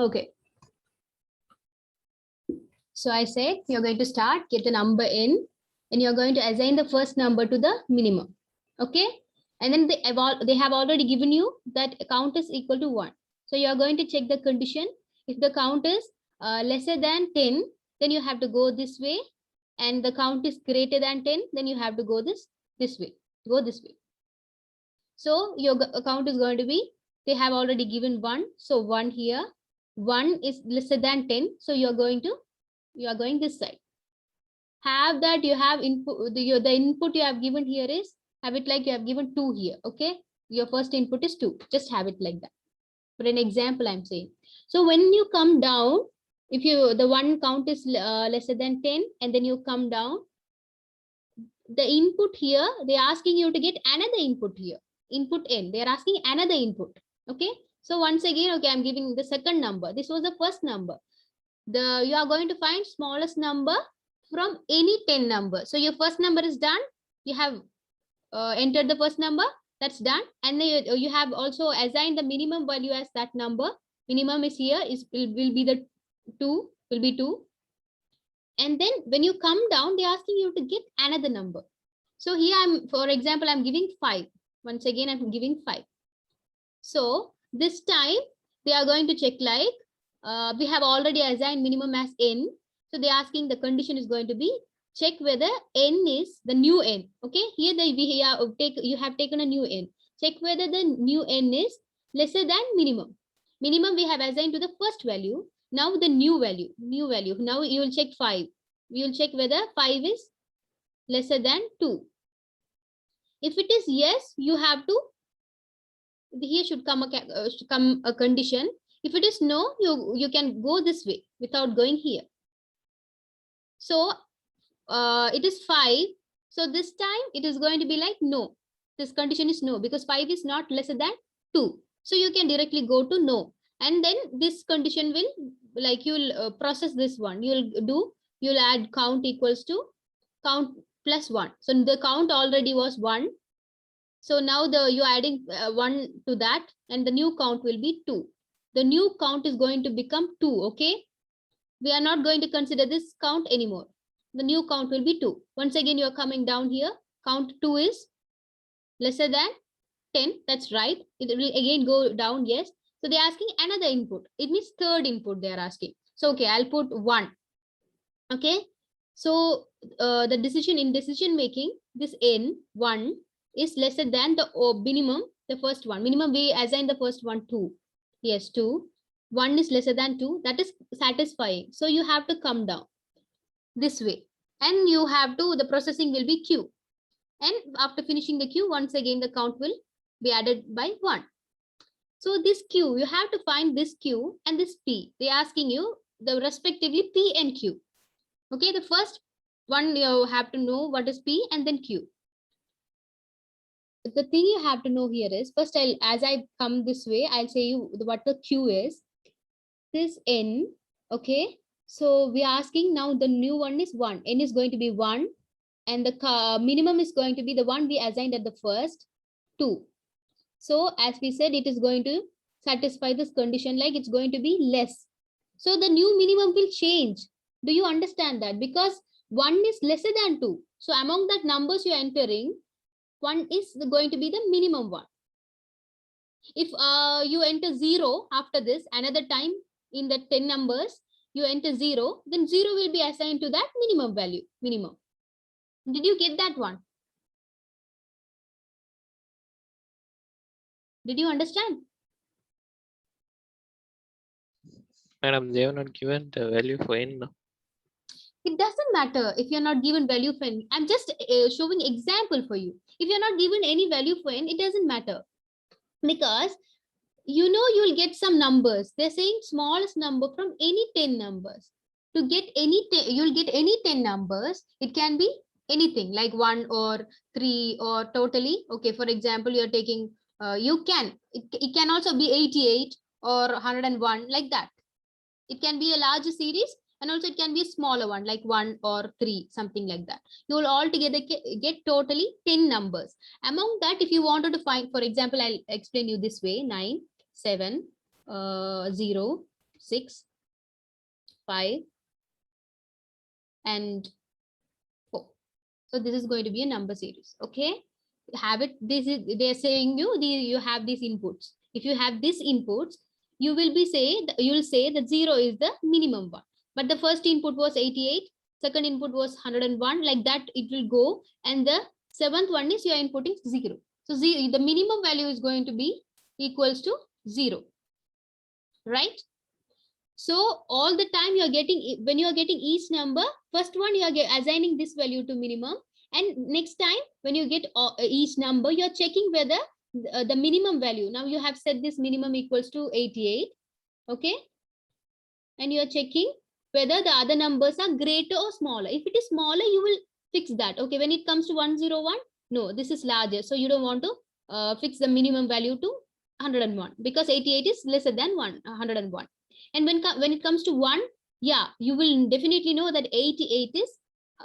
Okay. So I said you're going to start, get the number in, and you're going to assign the first number to the minimum. Okay. And then they have already given you that count is equal to 1. So you're going to check the condition. If the count is lesser than 10, then you have to go this way. And the count is greater than 10, then you have to go this way. Go this way. So your count is going to be, they have already given 1. So 1 here. 1 is lesser than 10. So you are going this side. Have that you have input, the input you have given here is, have it like you have given 2 here. Okay. Your first input is 2. Just have it like that. For an example, I'm saying. So when you come down, if the one count is lesser than 10, and then you come down, the input here, they're asking you to get another input here. Input n, they're asking another input. Okay. So once again, okay, I'm giving the second number. This was the first number. You are going to find smallest number from any 10 number. So your first number is done. You have entered the first number. That's done. And then you have also assigned the minimum value as that number. Minimum is here, will be the 2, will be 2. And then when you come down, they're asking you to get another number. So here for example, I'm giving 5. Once again, I'm giving 5. So this time they are going to check like, we have already assigned minimum as n. So they're asking, the condition is going to be, check whether n is the new n. Okay, here you have taken a new n. Check whether the new n is lesser than minimum. Minimum we have assigned to the first value. Now the new value. Now you will check 5. We will check whether 5 is lesser than 2. If it is yes, you have to, here should come a condition. If it is no, you can go this way without going here. So it is 5. So this time it is going to be like no. This condition is no, because 5 is not lesser than 2. So you can directly go to no. And then this condition will, like, you will process this one. You'll add count equals to count plus 1. So the count already was 1. So now you're adding 1 to that, and the new count will be 2. The new count is going to become 2. Okay. We are not going to consider this count anymore. The new count will be 2. Once again, you're coming down here. Count 2 is lesser than 10. That's right. It will again go down. Yes. So they're asking another input. It means third input they're asking. So, okay, I'll put 1. Okay. So the decision making, this n1 is lesser than the minimum, the first one. Minimum we assign the first one 2. Yes, 2. 1 is lesser than 2. That is satisfying. So you have to come down this way. And you have to, the processing will be Q. And after finishing the Q, once again, the count will be added by 1. So this Q, you have to find this Q and this P. They're asking you the respectively P and Q. Okay, the first one you have to know what is P and then Q. The thing you have to know here is, first as I come this way, I'll say you what the Q is. This N, okay. So we are asking now the new one is 1. N is going to be 1. And the minimum is going to be the one we assigned at the first, 2. So as we said, it is going to satisfy this condition, like it's going to be less. So the new minimum will change. Do you understand that? Because 1 is lesser than 2. So among that numbers you are entering, 1 is going to be the minimum one. If you enter 0 after this, another time in the 10 numbers, you enter 0, then 0 will be assigned to that minimum value, minimum. Did you get that one? Did you understand? Madam, they have not given the value for n. It doesn't matter if you're not given value for n. I'm just showing example for you. If you're not given any value for n, it doesn't matter. Because you know you'll get some numbers. They're saying smallest number from any 10 numbers. To get any, you'll get any 10 numbers. It can be anything like 1 or 3 or totally. Okay, for example, you're taking, it can also be 88 or 101, like that. It can be a larger series, and also it can be a smaller one like 1 or 3, something like that. You will altogether get totally 10 numbers. Among that, if you wanted to find, for example, I'll explain you this way: 9, 7, 0, 6, 5, and 4. So this is going to be a number series. Okay, have it. This is, they're saying you have these inputs. If you have these inputs, you will say that 0 is the minimum one. But the first input was 88, second input was 101, like that it will go, and the seventh one is you are inputting 0. So the minimum value is going to be equals to 0, right? So all the time you are getting, when you are getting each number, first one you are assigning this value to minimum, and next time when you get each number, you are checking whether the minimum value, now you have set this minimum equals to 88, okay, and you are checking whether the other numbers are greater or smaller. If it is smaller, you will fix that. Okay, when it comes to 101, no, this is larger, so you don't want to fix the minimum value to 101 because 88 is lesser than 101. And when it comes to 1, yeah, you will definitely know that 88 is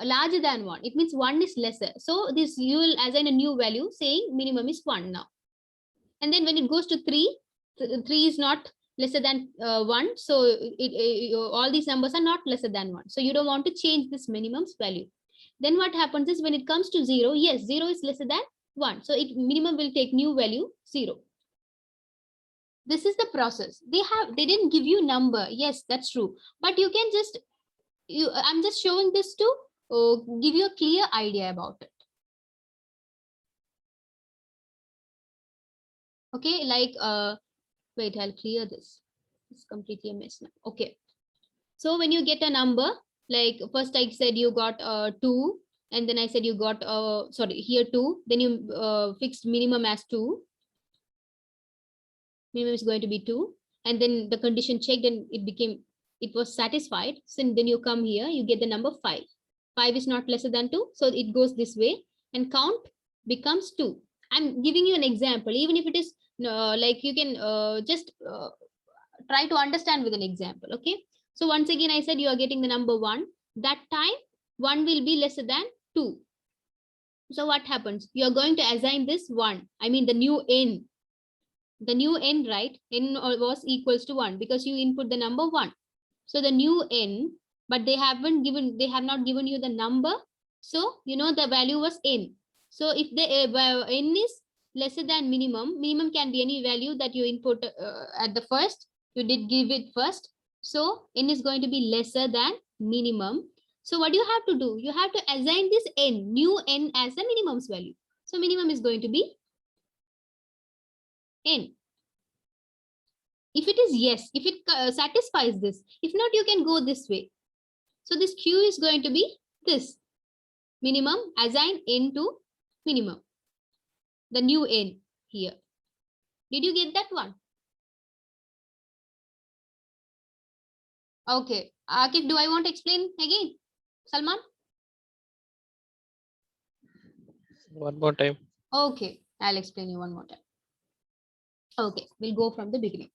larger than 1. It means 1 is lesser. So this, you will assign a new value saying minimum is 1 now. And then when it goes to 3, 3 is not lesser than 1. So all these numbers are not lesser than 1. So you don't want to change this minimum's value. Then what happens is when it comes to 0, yes, 0 is lesser than 1. So minimum will take new value 0. This is the process. They didn't give you number. Yes, that's true. But you can just, I'm just showing this to give you a clear idea about it. Okay, like, wait, I'll clear this. It's completely a mess now. Okay. So when you get a number, like first I said you got 2, and then I said you got, sorry, here 2, then you fixed minimum as 2. Minimum is going to be 2, and then the condition checked and it was satisfied. So then you come here, you get the number 5. 5 is not lesser than 2, so it goes this way, and count becomes 2. I'm giving you an example. Even if it is like, you can just try to understand with an example. Okay, so once again I said you are getting the number 1. That time 1 will be lesser than 2. So what happens? You are going to assign this 1, I mean the new n. The new n, right? N was equals to 1 because you input the number 1. So the new n, but they have not given you the number. So you know the value was n. So if the n is lesser than minimum, minimum can be any value that you input at the first. You did give it first. So n is going to be lesser than minimum. So what do you have to do? You have to assign this n, new n, as the minimum's value. So minimum is going to be n. If it is yes, if it satisfies this, if not, you can go this way. So this q is going to be this minimum, assign n to minimum, the new n here. Did you get that one? Okay, Akif, do I want to explain again? Salman? One more time. Okay, I'll explain you one more time. Okay, we'll go from the beginning.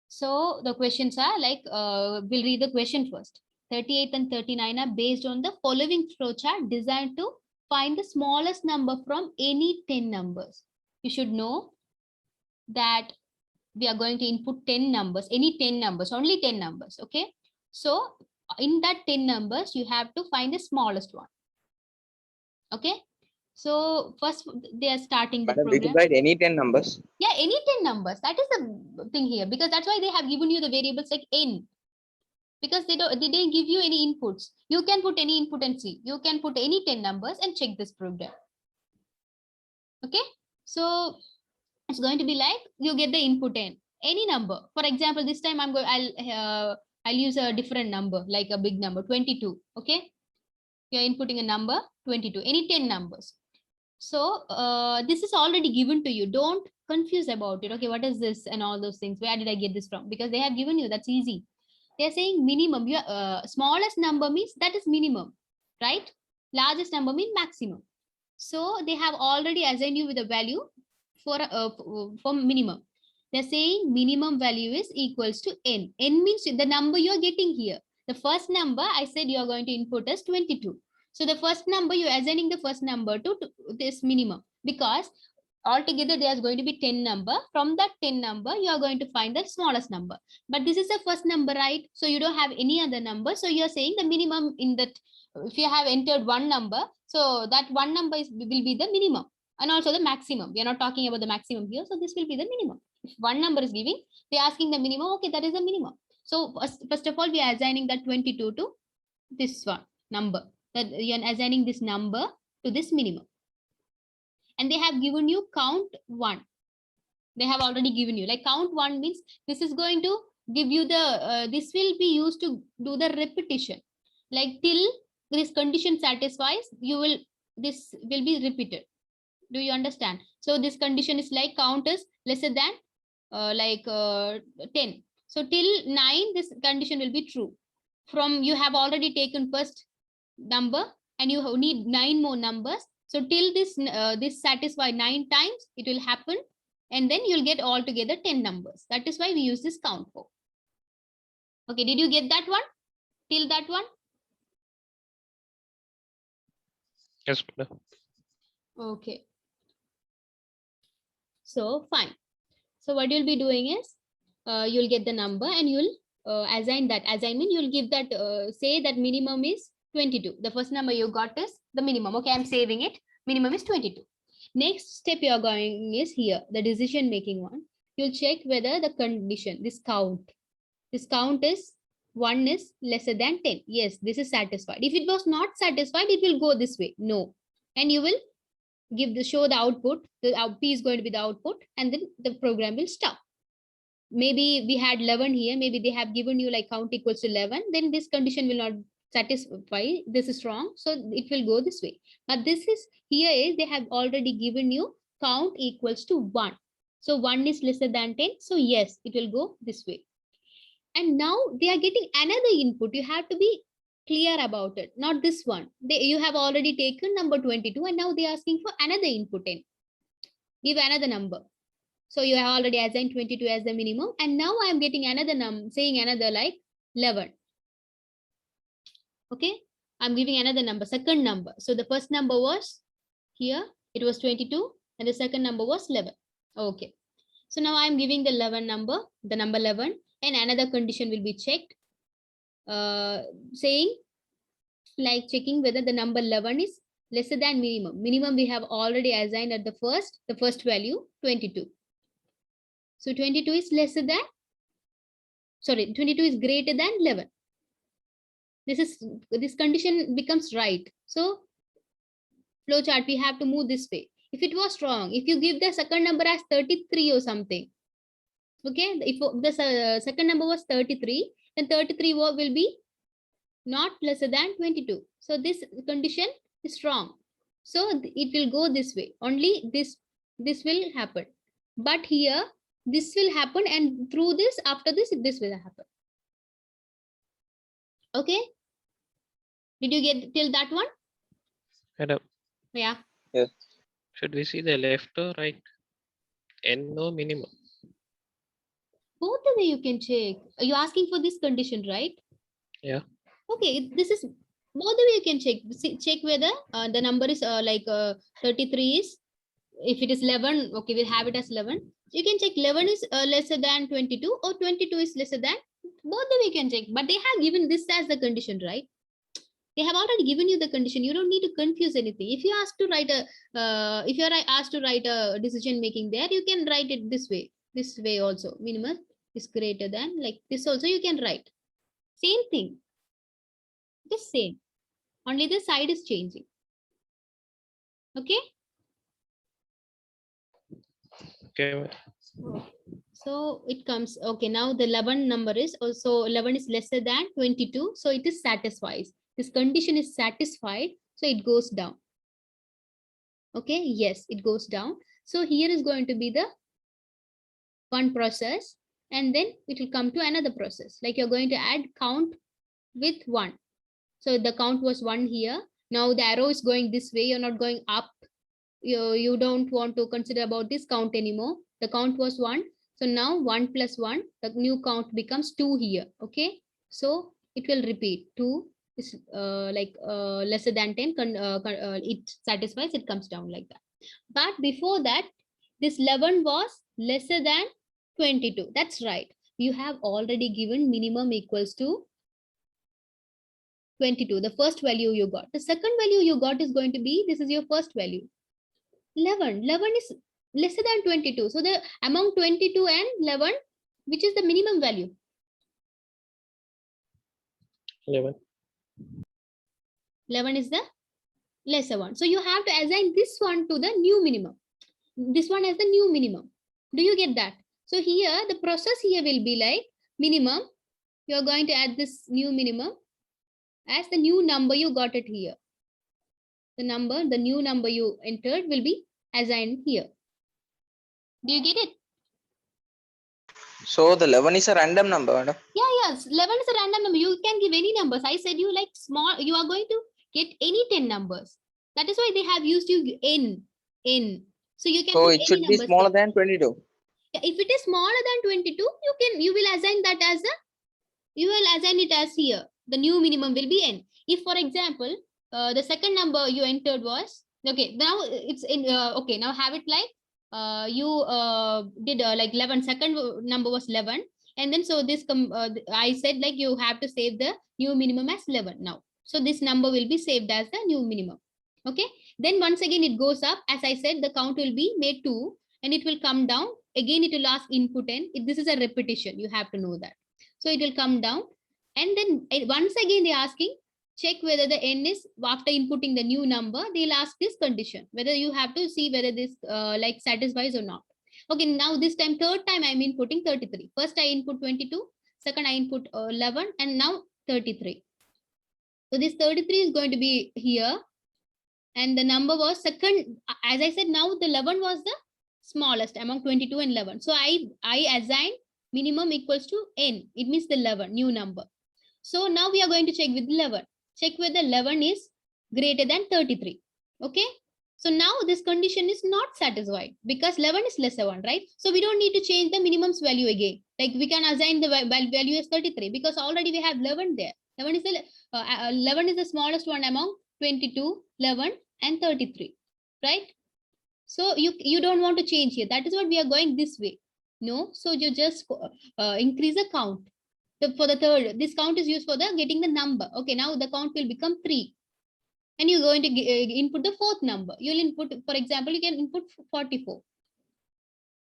So the questions are like, we'll read the question first. 38 and 39 are based on the following flowchart designed to find the smallest number from any 10 numbers. You should know that we are going to input 10 numbers, any 10 numbers, only 10 numbers. Okay. So in that 10 numbers, you have to find the smallest one. Okay. So first they are starting the program. Did you write any 10 numbers? Yeah, any 10 numbers. That is the thing here, because that's why they have given you the variables like n, because they didn't give you any inputs. You can put any input and see. You can put any 10 numbers and check this program. Okay. So it's going to be like, you get the input n, any number. For example, this time I'll use a different number, like a big number, 22. Okay. You're inputting a number 22, any 10 numbers. So this is already given to you. Don't confuse about it. Okay, what is this and all those things? Where did I get this from? Because they have given you, that's easy. They're saying minimum. Your smallest number means that is minimum, right? Largest number means maximum. So they have already assigned you with a value for minimum. They're saying minimum value is equals to n. N means the number you're getting here. The first number I said you're going to input as 22. So the first number, you're assigning the first number to this minimum, because altogether there's going to be 10 number. From that 10 number, you are going to find the smallest number. But this is the first number, right? So you don't have any other number. So you're saying the minimum in that, if you have entered one number, so that one number will be the minimum and also the maximum. We are not talking about the maximum here. So this will be the minimum. If one number is giving, they're asking the minimum. Okay, that is the minimum. So first of all, we are assigning that 22 to this one number. That you are assigning this number to this minimum. And they have given you count 1. They have already given you, like count 1 means this is going to give you the, this will be used to do the repetition. Like till this condition satisfies, this will be repeated. Do you understand? So this condition is like count is lesser than 10. So till 9, this condition will be true. From you have already taken first number and you need 9 more numbers. So till this satisfy 9 times, it will happen. And then you'll get all together 10 numbers. That is why we use this count for. Okay, did you get that one? Till that one? Yes, madam. Okay. So fine. So what you'll be doing is, you'll get the number and you'll assign that. Assignment, you'll give that, say that minimum is 22. The first number you got is the minimum. Okay, I'm saving it. Minimum is 22. Next step you're going is here, the decision making one. You'll check whether the condition, this count is 1 is lesser than 10. Yes, this is satisfied. If it was not satisfied, it will go this way. No. And you will show the output. The P is going to be the output, and then the program will stop. Maybe we had 11 here. Maybe they have given you like count equals to 11. Then this condition will not satisfy. This is wrong. So it will go this way. But this is here is they have already given you count equals to 1. So 1 is lesser than 10. So yes, it will go this way. And now they are getting another input. You have to be clear about it. Not this one. You have already taken number 22 and now they are asking for another input in. Give another number. So you have already assigned 22 as the minimum. And now I am getting another number, saying another like 11. Okay. I'm giving another number, second number. So the first number was here. It was 22. And the second number was 11. Okay. So now I'm giving the 11 number, the number 11. And another condition will be checked. Saying like checking whether the number 11 is lesser than minimum. Minimum we have already assigned at the first value 22. So 22 is lesser than, 22 is greater than 11. This condition becomes right. So flowchart, we have to move this way. If it was wrong, if you give the second number as 33 or something, okay, if the second number was 33, then 33 will be not lesser than 22. So this condition is wrong. So it will go this way. Only this will happen. But here, this will happen, and through this, after this will happen. Okay. Did you get till that one? Madam. Yeah. Yes. Should we see the left or right? N or minimum? Both the way you can check. Are you asking for this condition, right? Yeah. Okay, this is both the way you can check. Check whether the number is 33 is, if it is 11, okay, we'll have it as 11. You can check 11 is lesser than 22 or 22 is lesser than, both the way you can check. But they have given this as the condition, right? They have already given you the condition. You don't need to confuse anything. If you ask to write if you are asked to write a decision making there, you can write it this way also. Minimum is greater than, like this also you can write. Same thing. Just same. Only the side is changing. Okay. Okay. So it comes, okay, now the 11 number is also 11 is lesser than 22. So it is satisfies. This condition is satisfied. So it goes down. Okay. Yes, it goes down. So here is going to be the one process, and then it will come to another process. Like you're going to add count with 1. So the count was 1 here. Now the arrow is going this way. You're not going up. You don't want to consider about this count anymore. The count was 1. So now 1 plus 1, the new count becomes 2 here. Okay. So it will repeat. 2 is lesser than 10. It satisfies, it comes down like that. But before that, This 11 was lesser than 22. That's right. You have already given minimum equals to 22, the first value you got. The second value you got is going to be, this is your first value, 11. 11 is lesser than 22. So the among 22 and 11, which is the minimum value? 11. 11 is the lesser one. So you have to assign this one to the new minimum. This one as the new minimum. Do you get that? So here, the process here will be like minimum. You're going to add this new minimum as the new number you got it here. The new number you entered will be assigned here. Do you get it? So the 11 is a random number, madam. Yeah, yes. 11 is a random number. You can give any numbers. I said you like small, you are going to get any 10 numbers. That is why they have used you n. So you can So put it any should be numbers smaller there. than 22. If it is smaller than 22, you will assign that as a, you will assign it as here. The new minimum will be n. If for example, the second number you entered was, okay, now it's in, okay, now have it like, you did like 11, second number was 11. And then so this, I said like you have to save the new minimum as 11 now. So this number will be saved as the new minimum. Okay. Then once again it goes up. As I said, the count will be made 2 and it will come down. Again, it will ask input n. This is a repetition. You have to know that. So it will come down. And then once again, they're asking, check whether the n is, after inputting the new number, they'll ask this condition, whether you have to see whether this like satisfies or not. Okay, now this time, third time I'm inputting 33. First I input 22, second I input 11, and now 33. So this 33 is going to be here. And the number was second, as I said, now the 11 was the smallest among 22 and 11. So I assign minimum equals to n. It means the 11, new number. So now we are going to check with 11. Check whether 11 is greater than 33. Okay. So now this condition is not satisfied because 11 is lesser one, right? So we don't need to change the minimum's value again. Like we can assign the value as 33 because already we have 11 there. 11 is the 11 is the smallest one among 22, 11 and 33, right? So you don't want to change here. That is what we are going this way. No, so you just increase the count. For the third, this count is used for the getting the number. Okay, now the count will become 3. And you're going to input the fourth number. You'll input, for example, you can input 44.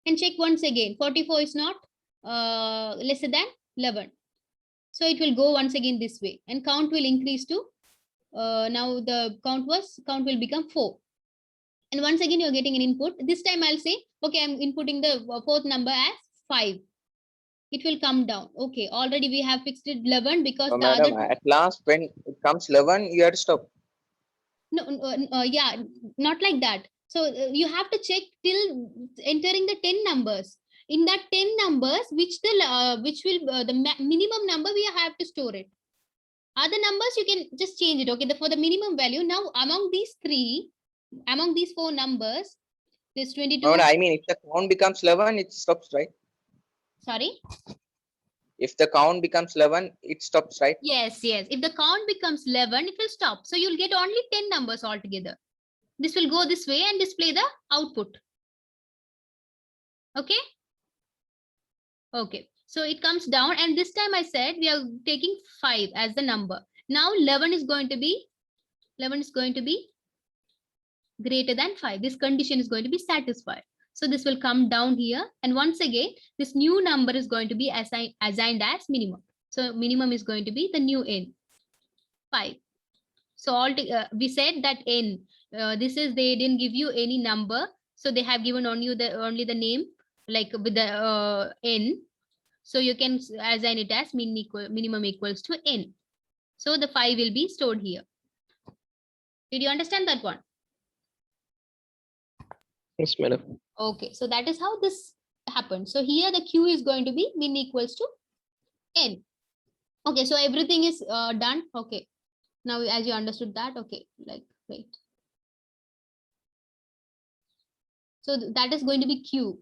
And check once again. 44 is not lesser than 11. So it will go once again this way. And count will increase to, now the count will become 4. And once again, you're getting an input. This time I'll say, okay, I'm inputting the fourth number as 5. It will come down. Okay, already we have fixed it 11 because So the madam, other, at last when it comes 11, you have to stop. no, yeah, not like that. So you have to check till entering the 10 numbers. In that 10 numbers, which will the minimum number we have to store it. Other numbers you can just change it. Okay, for the minimum value. Now among these 4 numbers, this 22. No, I mean, if the count becomes 11, it stops, right? Sorry. If the count becomes 11, it stops, right? Yes. If the count becomes 11, it will stop. So you'll get only 10 numbers altogether. This will go this way and display the output. Okay. Okay. So it comes down, and this time I said we are taking 5 as the number. Now 11 is going to be greater than 5. This condition is going to be satisfied. So this will come down here. And once again, this new number is going to be assigned as minimum. So minimum is going to be the new n, 5. So we said that n, this is, they didn't give you any number. So they have given only the name, like with the n. So you can assign it as minimum equals to n. So the 5 will be stored here. Did you understand that one? Yes, madam. Okay, so that is how this happens. So here the q is going to be min equals to n. Okay, so everything is done. Okay, now as you understood that, okay, like wait. So that is going to be q.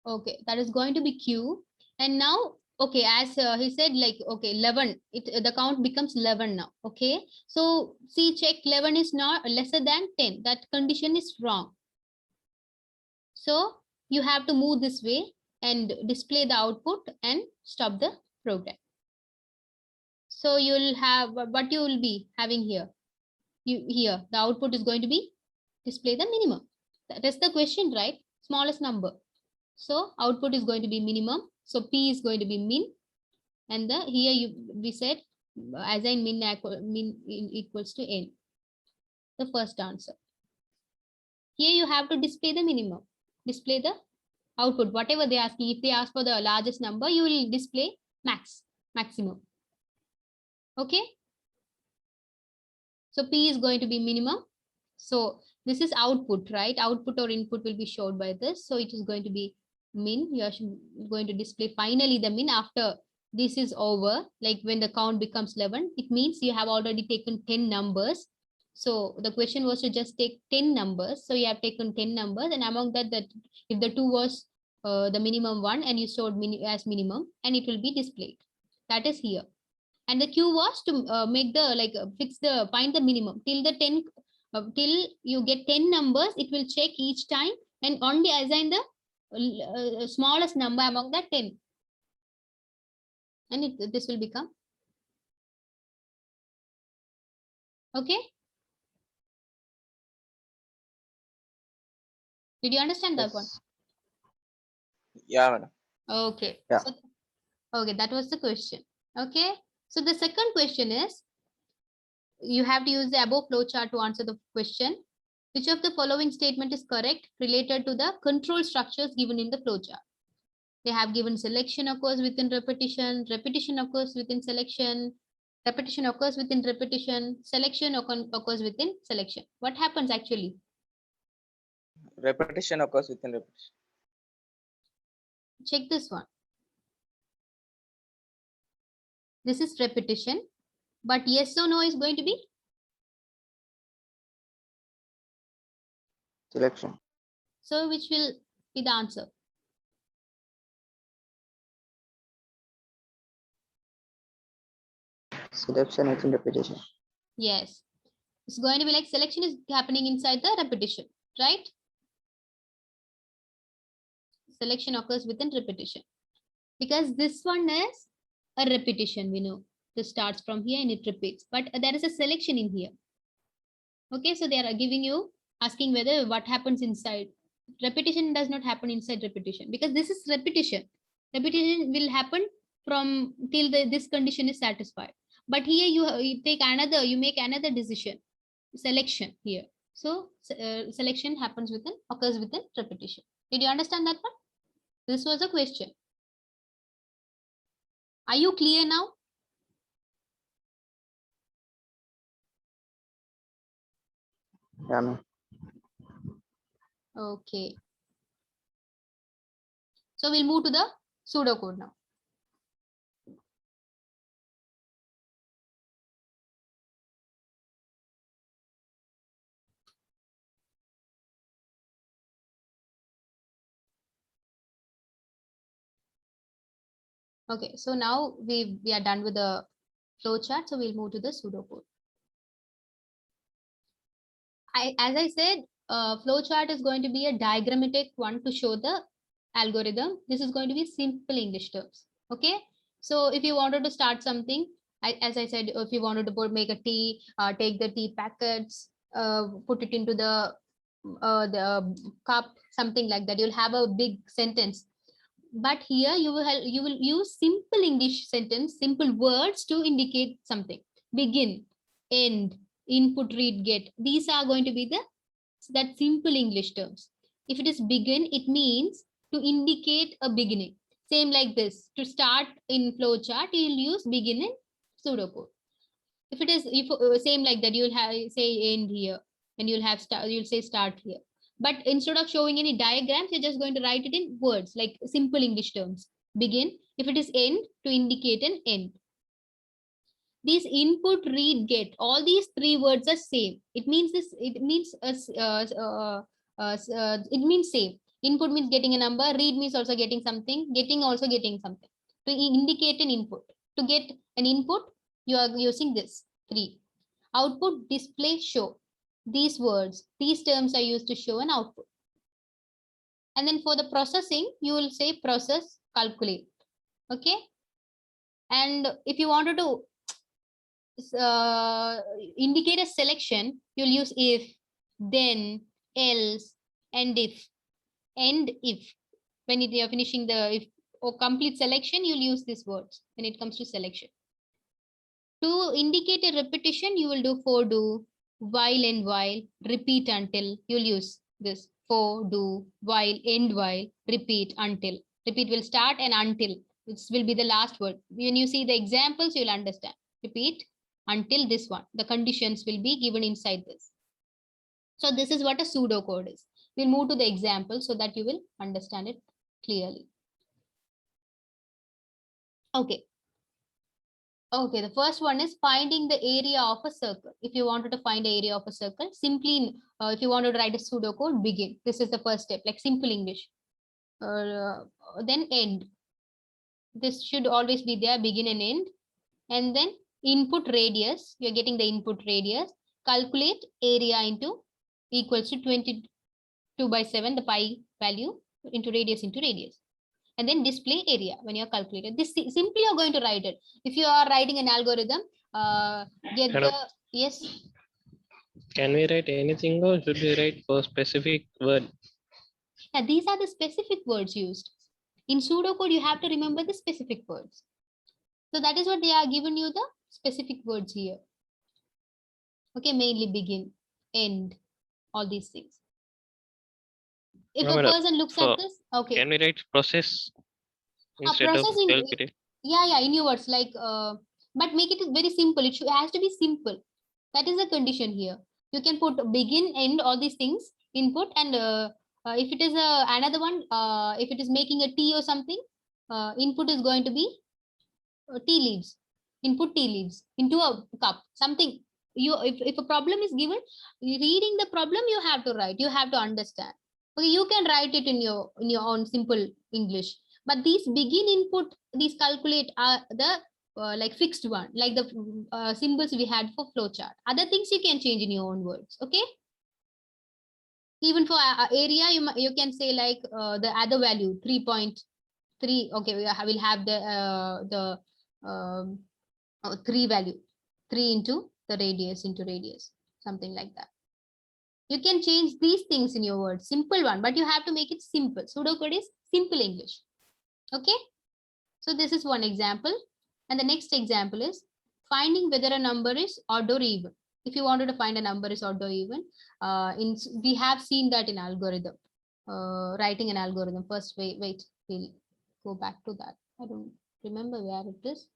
Okay, that is going to be q. And now Okay, as he said, like, okay, 11, the count becomes 11 now. Okay, so see, check, 11 is not lesser than 10. That condition is wrong. So you have to move this way and display the output and stop the program. So you'll have what you will be having here. Here the output is going to be display the minimum. That is the question, right? Smallest number. So output is going to be minimum. So P is going to be min, and the here we said assign min equals to n. The first answer. Here you have to display the minimum. Display the output, whatever they ask. If they ask for the largest number, you will display maximum. Okay. So P is going to be minimum. So this is output, right? Output or input will be showed by this. So it is going to be min. You are going to display finally the min after this is over. Like when the count becomes 11, it means you have already taken 10 numbers. So the question was to just take 10 numbers. So you have taken 10 numbers, and among that if the 2 was the minimum one, and you stored as minimum, and it will be displayed. That is here. And the Q was to make the find the minimum till the 10 till you get 10 numbers. It will check each time and only assign the smallest number among the 10, and this will become okay. Did you understand that one? Yes. Yeah, madam. Okay. Yeah. So, okay, that was the question. Okay. So the second question is, you have to use the above flowchart to answer the question. Which of the following statement is correct related to the control structures given in the flowchart? They have given selection occurs within repetition, repetition occurs within selection, repetition occurs within repetition, selection occurs within selection. What happens actually? Repetition occurs within repetition. Check this one. This is repetition, but yes or no is going to be Selection. so. Which will be the answer? Selection within repetition. Yes, it's going to be like selection is happening inside the repetition, right? Selection occurs within repetition because this one is a repetition. We know this starts from here and it repeats, but there is a selection in here. Okay, so they are giving you, asking whether what happens inside repetition. Does not happen inside repetition because this is repetition. Repetition will happen from till this condition is satisfied, but here you take another, you make another decision, selection here. So selection happens within, occurs within repetition. Did you understand that one? This was a question. Are you clear now? Yeah, ma'am. Okay. So we'll move to the pseudocode now. Okay, so now we are done with the flowchart, so we'll move to the pseudocode. As I said, flowchart is going to be a diagrammatic one to show the algorithm. This is going to be simple English terms. Okay, so if you wanted to start something, as I said, if you wanted to make a tea, take the tea packets, put it into the cup, something like that. You'll have a big sentence. But here you will use simple English sentence, simple words to indicate something. Begin, end, input, read, get. These are going to be that simple English terms. If it is begin, it means to indicate a beginning. Same like this. To start in flowchart, you'll use begin in pseudocode. If it is same like that, you'll have say end here, and you'll have start. You'll say start here. But instead of showing any diagrams, you're just going to write it in words, like simple English terms. Begin. If it is end, to indicate an end. These input, read, get, all these three words are same. It means this. It means it means same. Input means getting a number. Read means also getting something. Getting also getting something. to indicate an input. To get an input, you are using this 3. Output, display, show. These words, these terms are used to show an output. And then for the processing, you will say process, calculate. Okay. And if you wanted to indicate a selection, you'll use if, then, else, and if. And if. When you are finishing the if or complete selection, you'll use these words when it comes to selection. To indicate a repetition, you will do for, do, while, and while, repeat until. You'll use this for, do, while, end while, repeat until. Repeat will start and until. This will be the last word. When you see the examples, you'll understand. Repeat until this one. The conditions will be given inside this. So this is what a pseudocode is. We'll move to the example so that you will understand it clearly. Okay. Okay, the first one is finding the area of a circle. If you wanted to find the area of a circle, simply, if you wanted to write a pseudocode, begin. This is the first step, like simple English. Then end. This should always be there, begin and end. And then input radius, you're getting the input radius. Calculate area into equals to 22/7, the pi value, into radius into radius. And then display area when you're calculating. This simply you're going to write it. If you are writing an algorithm, get Hello. the, yes. Can we write anything or should we write for specific word? And these are the specific words used. In pseudocode, you have to remember the specific words. So that is what they are giving you, the specific words here. Okay, mainly begin, end, all these things. If No, a madam, person looks for- at this, okay. Can we write process instead of Process in, calculate? yeah, in your words, like, but make it very simple. It has to be simple. That is the condition here. You can put begin, end, all these things, input, and if it is another one, if it is making a tea or something, input is going to be tea leaves. Input tea leaves into a cup. Something you, if a problem is given, reading the problem, you have to write. You have to understand. Okay, you can write it in your own simple English. But these begin, input, these calculate are the like fixed one, like the symbols we had for flowchart. Other things you can change in your own words. Okay. Even for area, you can say like the other value 3.3. Okay, we'll have the 3 value, 3 into the radius into radius, something like that. You can change these things in your words, simple one, but you have to make it simple. Pseudocode is simple English. Okay. So this is one example. And the next example is finding whether a number is odd or even. If you wanted to find a number is odd or even, we have seen that in algorithm, writing an algorithm. First, wait, we'll go back to that. I don't remember where it is.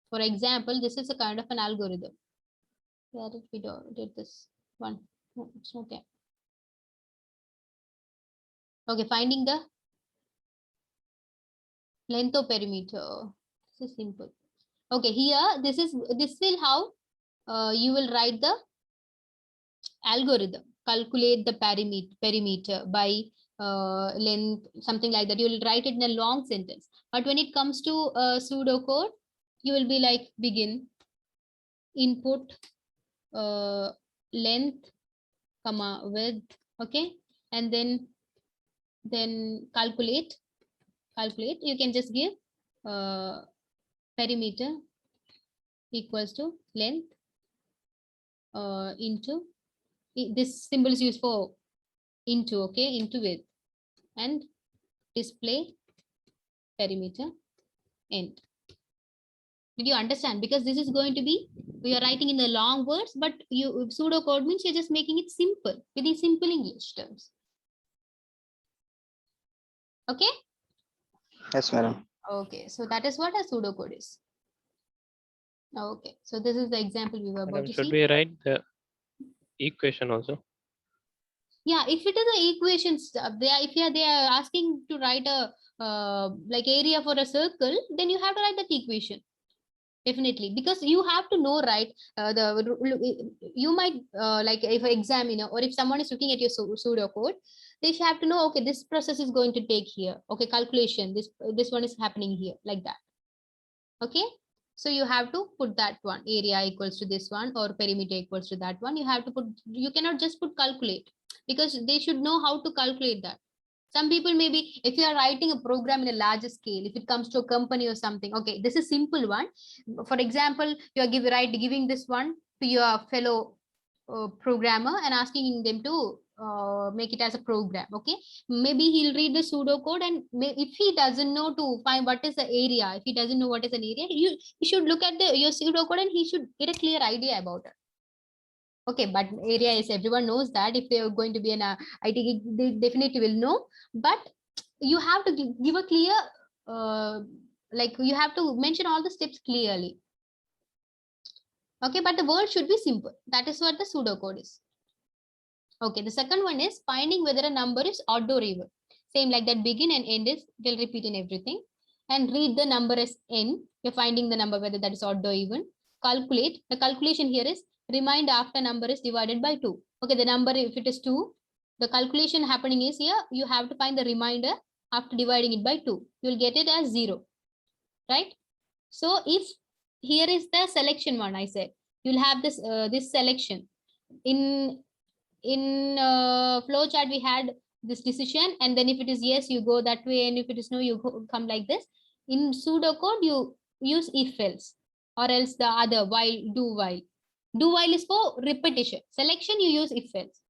For example, this is a kind of an algorithm. Where did we did this one? No, it's not there. Okay, finding the length of perimeter. This is simple. Okay, here this will how you will write the algorithm. Calculate the perimeter by length, something like that. You will write it in a long sentence. But when it comes to pseudocode, you will be like begin, input, length, comma, width. Okay, and then calculate. You can just give perimeter equals to length into, this symbol is used for into, okay, into width, and display perimeter end. Did you understand? Because this is going to be, we are writing in the long words, but pseudocode means you're just making it simple with these simple English terms. Okay. Yes, madam. Okay, so that is what a pseudocode is. Okay, so this is the example we were about Madam, to should see. we write the equation also? Yeah, if it is a equation stuff, if they are asking to write a like area for a circle, then you have to write that equation. Definitely, because you have to know, right? You might like if an examiner or if someone is looking at your pseudo code, they should have to know, okay, this process is going to take here. Okay, calculation, this one is happening here, like that. Okay, so you have to put that one, area equals to this one or perimeter equals to that one. You have to put, you cannot just put calculate, because they should know how to calculate that. Some people, maybe if you are writing a program in a larger scale, if it comes to a company or something, okay, this is simple one. For example, you are giving this one to your fellow programmer and asking them to make it as a program. Okay, maybe he'll read the pseudocode, and if he doesn't know to find what is the area, if he doesn't know what is an area, he should look at your pseudocode and he should get a clear idea about it. Okay, but area is, everyone knows that. If they are going to be an IT gig, they definitely will know. But you have to give a clear, like you have to mention all the steps clearly. Okay, but the word should be simple. That is what the pseudocode is. Okay, the second one is finding whether a number is odd or even. Same like that, begin and end is, will repeat in everything. And read the number as n. You're finding the number whether that is odd or even. Calculate. The calculation here is remind after number is divided by 2. Okay, the number, if it is 2, the calculation happening is here, you have to find the remainder after dividing it by 2. You'll get it as 0, right? So if here is the selection one, I said, you'll have this this selection. In flow chart, we had this decision, and then if it is yes, you go that way, and if it is no, you come like this. In pseudocode, you use if else, or else the other while, do while. Do while is for repetition. Selection, you use if else.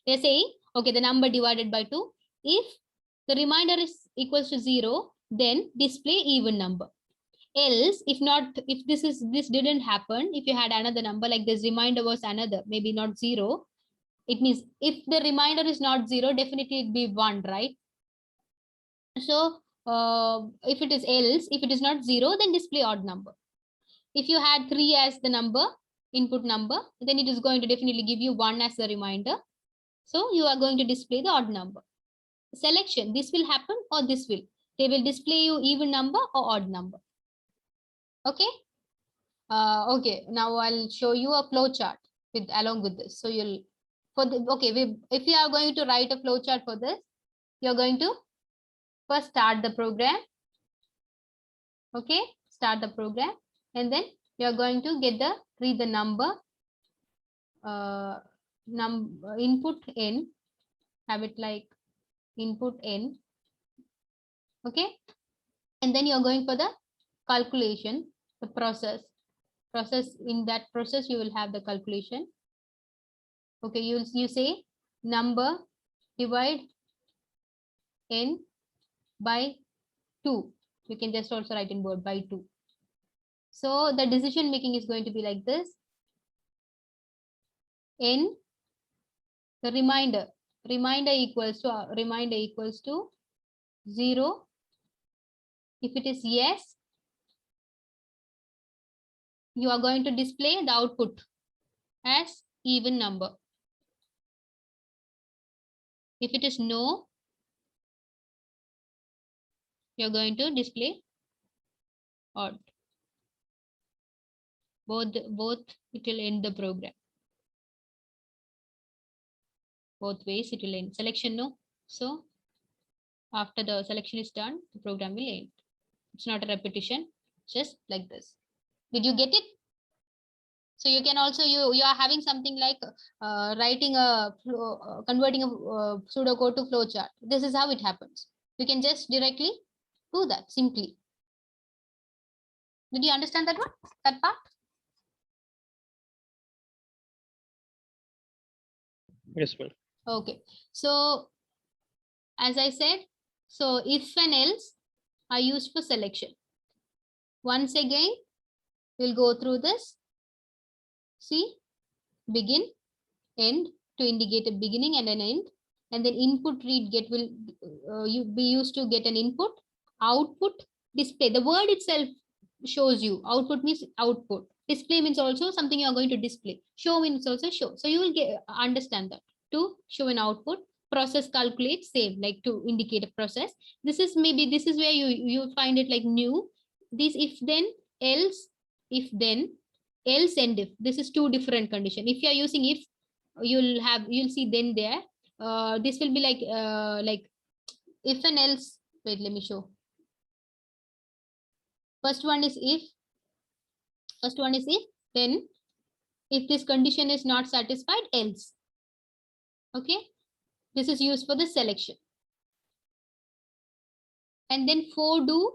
They're saying, okay, the number divided by 2. If the remainder is equals to 0, then display even number. Else, if not, if this didn't happen, if you had another number, like this remainder was another, maybe not 0, it means if the remainder is not 0, definitely it'd be 1, right? So if it is else, if it is not 0, then display odd number. If you had 3 as the number, input number, then it is going to definitely give you 1 as the remainder. So you are going to display the odd number. Selection, this will happen or this will. They will display you even number or odd number. Okay. Okay, now I'll show you a flow chart along with this. So you'll, if you are going to write a flow chart for this, you're going to first start the program. Okay, start the program, and then you're going to read the number, input n, have it like input n. Okay, and then you're going for the calculation, the process. In that process, you will have the calculation. Okay, you say number divide n by 2. You can just also write in word by 2. So the decision making is going to be like this. N, the remainder equals to 0. If it is yes, you are going to display the output as even number. If it is no, you're going to display odd. Both it will end the program. Both ways it will end. Selection no. So after the selection is done, the program will end. It's not a repetition, just like this. Did you get it? So you can also, you are having something like writing converting a pseudocode to flowchart. This is how it happens. You can just directly do that simply. Did you understand that one? That part? Yes, ma'am. Okay. So as I said, so if and else are used for selection. Once again, we'll go through this. See, begin, end to indicate a beginning and an end, and then input read get will be used to get an input, output, display. The word itself shows you. Output means output. Display means also something you are going to display. Show means also show. So you will understand that. To show an output, process calculate, same like to indicate a process. This is where you find it like new. This if then else if then, else and if. This is two different condition. If you are using if, you'll see then there. This will be like if and else. Wait, let me show. First one is if. First one is if, then if this condition is not satisfied, else. Okay, this is used for the selection. And then for do,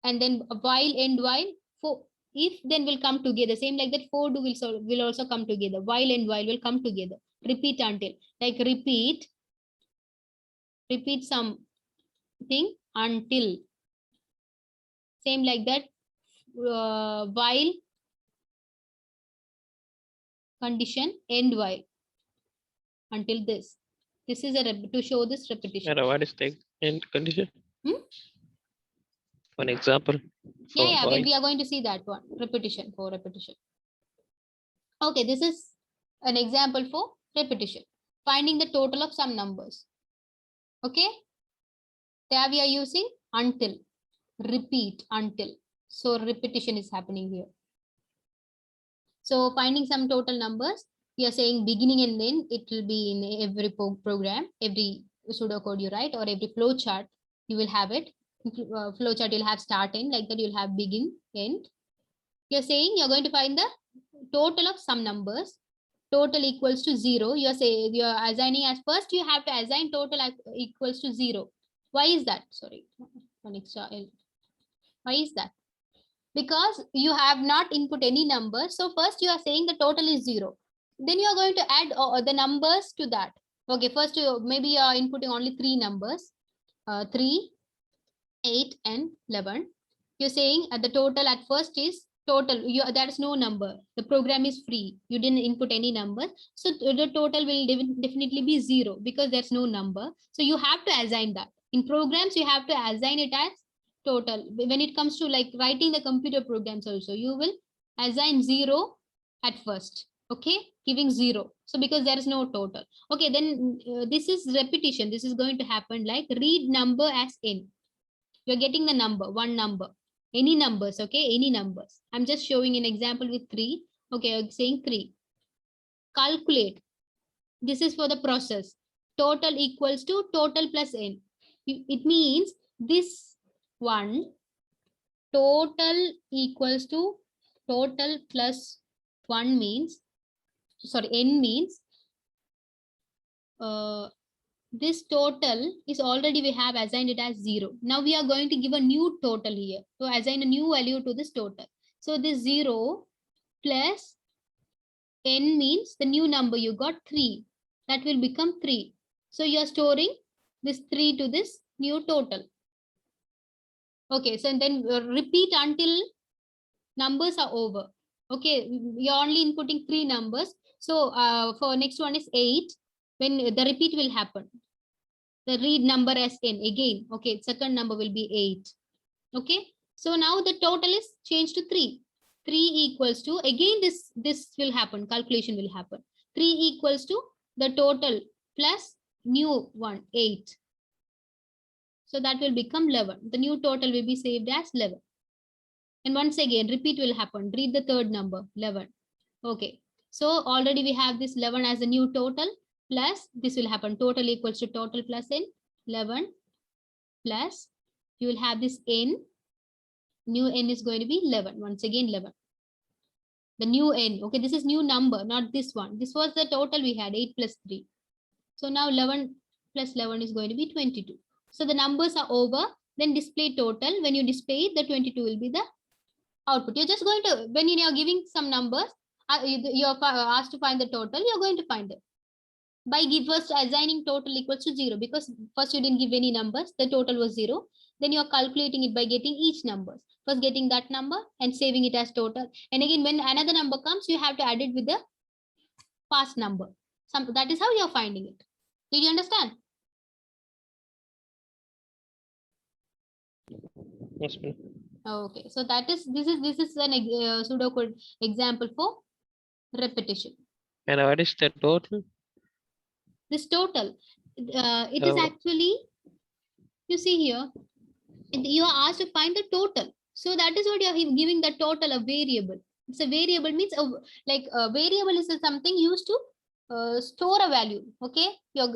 and then while and while. For if then will come together, same like that. For do will also come together. While and while will come together. Repeat until, like repeat something until, same like that. While condition, end while, until this. This is to show this repetition. And what is the end condition? Hmm? One example. Yeah, while. we are going to see that one. Repetition, for repetition. Okay, this is an example for repetition. Finding the total of some numbers. Okay, there we are using until, repeat until. So repetition is happening here. So finding some total numbers, we are saying beginning and end. It will be in every program, every pseudocode you write, or every flow chart you will have it. Flow chart you'll have start, end, like that you'll have begin, end. You're saying you're going to find the total of some numbers. Total equals to 0. You're saying you're assigning as first, you have to assign total equals to 0. Why is that? Sorry, one extra. Why is that? Because you have not input any number. So first you are saying the total is 0. Then you are going to add the numbers to that. Okay, first maybe you are inputting only 3 numbers, 3, 8 and 11. You're saying at the total at first is total. There is no number. The program is free. You didn't input any number. So the total will definitely be 0 because there's no number. So you have to assign that. In programs, you have to assign it as total. When it comes to like writing the computer programs also, you will assign 0 at first. Okay, giving 0. So because there is no total. Okay, then this is repetition. This is going to happen like read number as n. You're getting the number, one number, any numbers. Okay, any numbers. I'm just showing an example with 3. Okay, I'm saying 3. Calculate. This is for the process. Total equals to total plus n. It means this one, total equals to total plus 1 means, sorry, n means this total is already we have assigned it as 0. Now we are going to give a new total here. So assign a new value to this total. So this 0 plus n means the new number you got 3. That will become 3. So you are storing this 3 to this new total. Okay, so then repeat until numbers are over. Okay, you're only inputting 3 numbers. So for next one is 8. When the repeat will happen, the read number as n again. Okay, second number will be 8. Okay, so now the total is changed to 3. 3 equals to, again this will happen, calculation will happen. 3 equals to the total plus new one, 8. So that will become 11. The new total will be saved as 11. And once again, repeat will happen. Read the third number, 11. Okay, so already we have this 11 as a new total, plus this will happen. Total equals to total plus n, 11 plus, you will have this n. New n is going to be 11. Once again, 11. The new n. Okay, this is new number, not this one. This was the total we had, 8 plus 3. So now 11 plus 11 is going to be 22. So the numbers are over. Then display total. When you display it, the 22 will be the output. You're just going to, when you are giving some numbers, you are asked to find the total, you're going to find it. By first assigning total equals to 0, because first you didn't give any numbers, the total was 0. Then you are calculating it by getting each number. First getting that number and saving it as total. And again, when another number comes, you have to add it with the past number. That is how you are finding it. Did you understand? Yes, ma'am. Okay, so this is an pseudocode example for repetition. And what is the total? This total, it is actually, you see here, you are asked to find the total. So that is what you are giving the total, a variable. It's a variable means like a variable is something used to store a value. Okay, your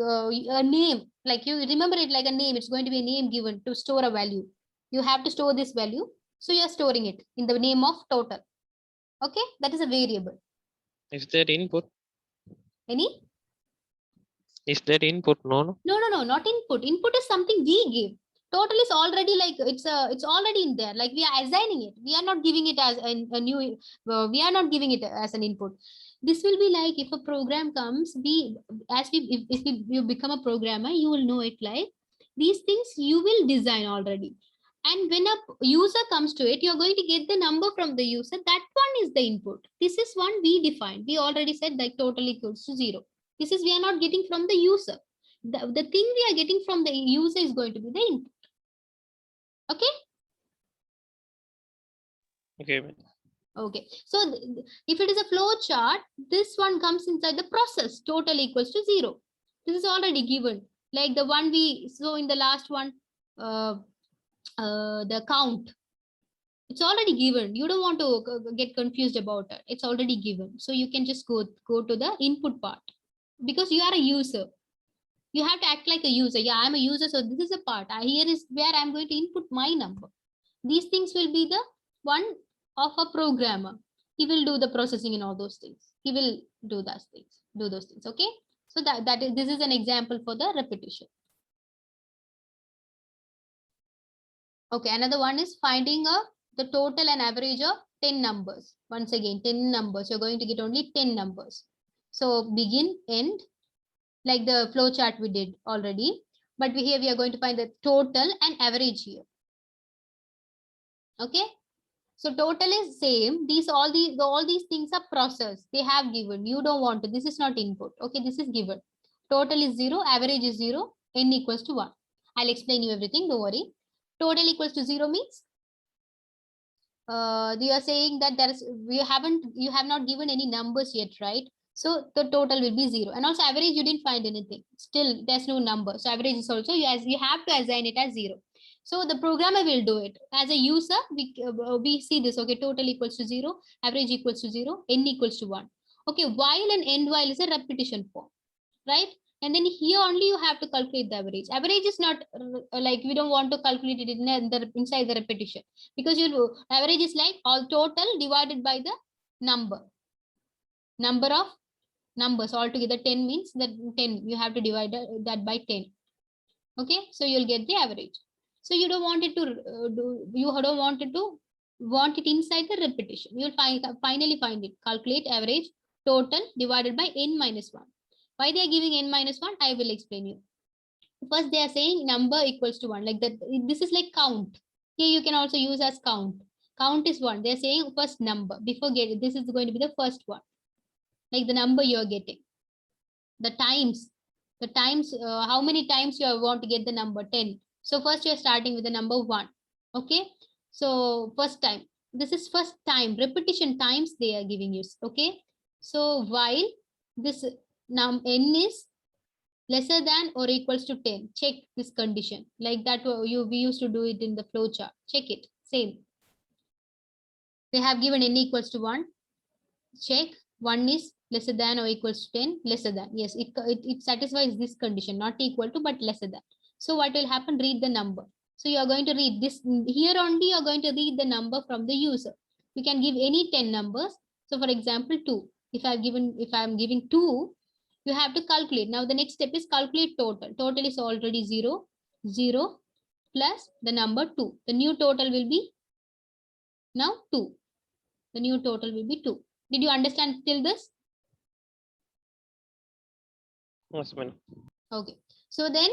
a name, like you remember it like a name. It's going to be a name given to store a value. You have to store this value, so you are storing it in the name of total. Okay, that is a variable. Is there input? Any? Is there input? No. No, not input. Input is something we give. Total is already like it's already in there. Like we are assigning it. We are not giving it as a new. We are not giving it as an input. This will be like if a program comes. We as we if you become a programmer, you will know it like these things you will design already. And when a user comes to it, you're going to get the number from the user. That one is the input. This is one we defined. We already said like total equals to 0. This is we are not getting from the user. The thing we are getting from the user is going to be the input. Okay. Okay. Okay. So if it is a flow chart, this one comes inside the process. Total equals to 0. This is already given. Like the one we saw in the last one, the count. It's already given. You don't want to get confused about it. It's already given. So you can just go to the input part because you are a user. You have to act like a user. Yeah, I'm a user, so this is a part. Here is where I'm going to input my number. These things will be the one of a programmer. He will do the processing and all those things. He will do those things. Okay. So this is an example for the repetition. Okay, another one is finding the total and average of 10 numbers. Once again, 10 numbers. You're going to get only 10 numbers. So begin, end, like the flow chart we did already. But here we are going to find the total and average here. Okay. So total is same. All these things are processed. They have given. You don't want to. This is not input. Okay, this is given. Total is 0. Average is 0. N equals to 1. I'll explain you everything. Don't worry. Total equals to 0 means you are saying that you have not given any numbers yet, right? So the total will be 0. And also average, you didn't find anything. Still, there's no number. So average is also, you have to assign it as 0. So the programmer will do it. As a user, we see this. Okay, total equals to 0, average equals to 0, n equals to 1. Okay, while and end while is a repetition form, right? And then here only you have to calculate the average. Average is not like we don't want to calculate it inside the repetition, because your average is like all total divided by the number of numbers altogether. 10 means that 10 you have to divide that by 10. Okay, so you'll get the average. So you don't want it to want it inside the repetition. You'll finally find it. Calculate average total divided by n minus 1. Why they are giving n minus 1, I will explain you. First they are saying number equals to 1, like that. This is like count. Here you can also use as count. Count is 1. They're saying first number before getting, this is going to be the first one, like the number you're getting. The times how many times you want to get the number 10. So first you're starting with the number 1. Okay, so first time, this is first time, repetition times they are giving you. Okay, so while this n is lesser than or equals to 10, check this condition. Like that we used to do it in the flow chart. Check it. Same, they have given n equals to 1. Check 1 is lesser than or equals to 10. Lesser than, yes, it satisfies this condition, not equal to but lesser than. So what will happen? Read the number. So you are going to read this here only. You are going to read the number from the user. You can give any 10 numbers. So for example 2, if I'm giving 2, you have to calculate. Now the next step is calculate total. Total is already 0 plus the number 2. The new total will be now 2. The new total will be 2. Did you understand till this? Yes, ma'am. Okay. So then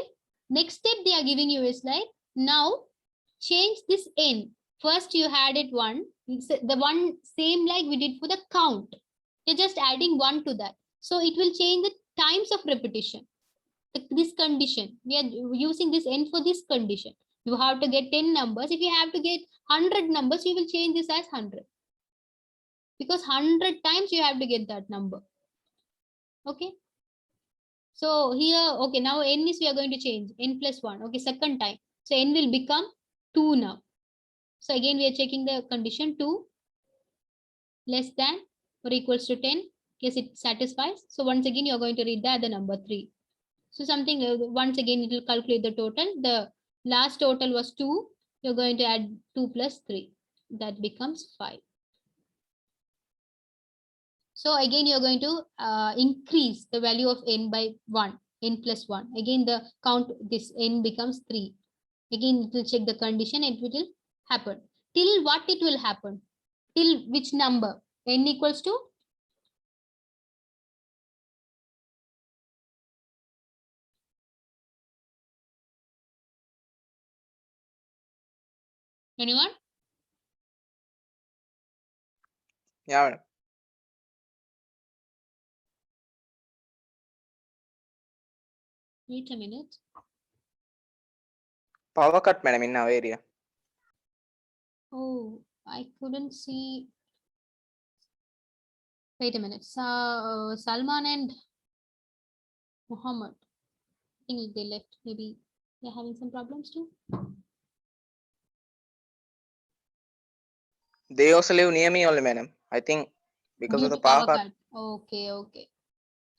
next step they are giving you is like, now change this n. First you had it 1. The one same like we did for the count. You're just adding 1 to that. So it will change the times of repetition. This condition. We are using this n for this condition. You have to get 10 numbers. If you have to get 100 numbers, you will change this as 100. Because 100 times you have to get that number. Okay. So here, okay, now n is we are going to change n plus 1. Okay, second time. So n will become 2 now. So again, we are checking the condition 2 less than or equals to 10. Yes, it satisfies. So once again, you're going to read the number 3. So something, once again, it will calculate the total. The last total was 2. You're going to add 2 plus 3. That becomes 5. So again, you're going to increase the value of n by 1, n plus 1. Again, the count, this n becomes 3. Again, it will check the condition and it will happen. Till what it will happen? Till which number? N equals to? Anyone? Yeah, madam. Wait a minute. Power cut, madam, in our area. Oh, I couldn't see. Wait a minute. Salman and Muhammad. I think they left. Maybe they're having some problems too. They also live near me only, madam. I think because Due of the to power power cut. cut. Okay, okay.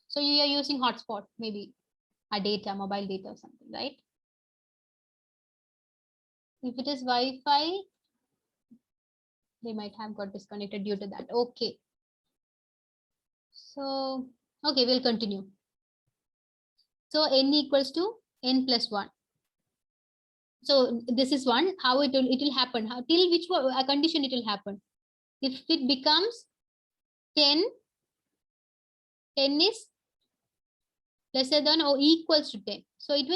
So you are using hotspot, maybe a data, mobile data or something, right? If it is Wi-Fi, they might have got disconnected due to that. Okay. So, okay, we'll continue. So n equals to n plus 1. So this is one, how it will happen. How, till which condition it will happen? If it becomes 10, 10 is lesser than or equals to 10. So it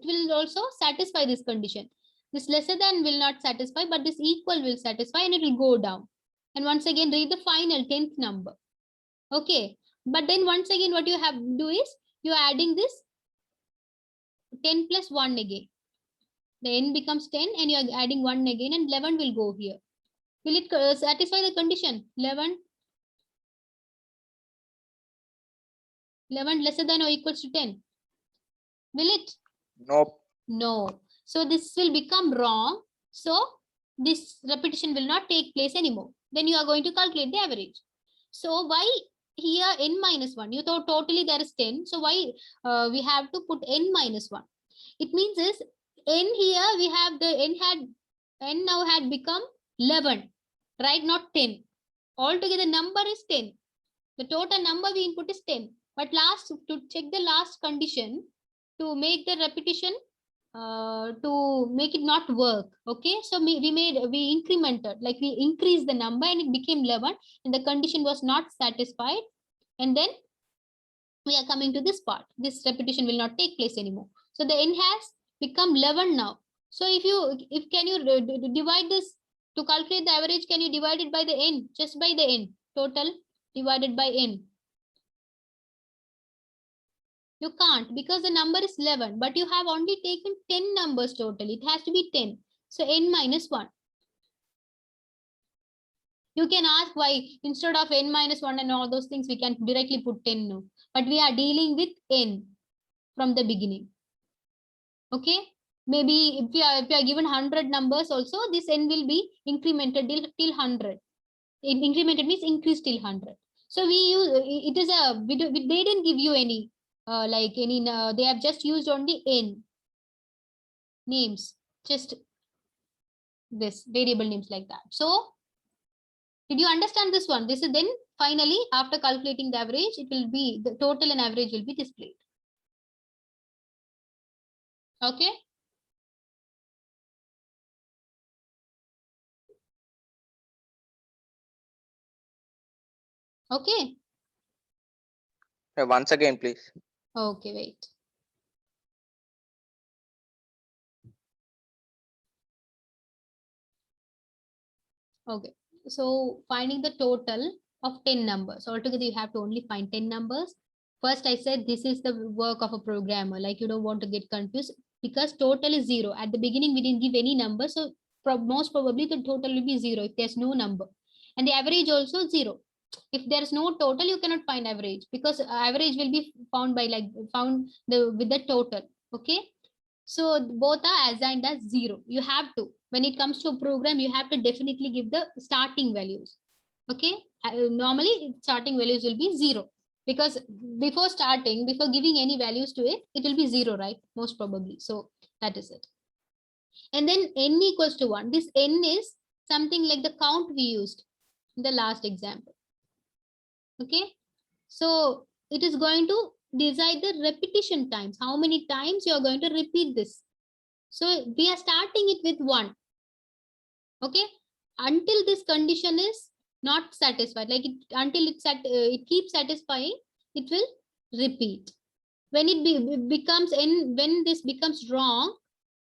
will also satisfy this condition. This lesser than will not satisfy, but this equal will satisfy and it will go down. And once again, read the final 10th number. Okay. But then once again, what you have to do is you are adding this 10 plus 1 again. The n becomes 10 and you are adding 1 again and 11 will go here. Will it satisfy the condition? 11 lesser than or equals to 10. Will it? Nope. No. So this will become wrong. So this repetition will not take place anymore. Then you are going to calculate the average. So why here n minus 1? You thought totally there is 10. So why we have to put n minus 1? It means is n here we have the n now had become 11, right? Not 10. Altogether number is 10. The total number we input is 10. But last, to check the last condition, to make the repetition, to make it not work. Okay, so we incremented, like we increased the number and it became 11 and the condition was not satisfied. And then we are coming to this part. This repetition will not take place anymore. So the n has become 11 now. So can you divide this to calculate the average? Can you divide it by the n? Just by the n. Total divided by n. You can't because the number is 11, but you have only taken 10 numbers total. It has to be 10. So n minus 1. You can ask why instead of n minus 1 and all those things, we can directly put 10 no. But we are dealing with n from the beginning. Okay. Maybe if you are given 100 numbers also, this n will be incremented till 100. Incremented means increased till 100. So we use, it is a, they didn't give you any, they have just used only n names, just this variable names like that. So did you understand this one? This is then finally after calculating the average, it will be the total and average will be displayed. Okay. Okay. Once again, please. Okay, wait. Okay, so finding the total of 10 numbers. Altogether, you have to only find 10 numbers. First, I said this is the work of a programmer. Like you don't want to get confused because total is 0. At the beginning, we didn't give any number. So most probably the total will be 0 if there's no number. And the average also 0. If there's no total, you cannot find average because average will be found by with the total. Okay. So both are assigned as 0. You have to, when it comes to a program, you have to definitely give the starting values. Okay. Normally starting values will be 0, because before giving any values to it, it will be 0, right? Most probably. So that is it. And then n equals to 1. This n is something like the count we used in the last example. Okay. So it is going to decide the repetition times, how many times you are going to repeat this. So we are starting it with 1. Okay. Until this condition is not satisfied, like until it keeps satisfying, it will repeat. When it becomes n, when this becomes wrong,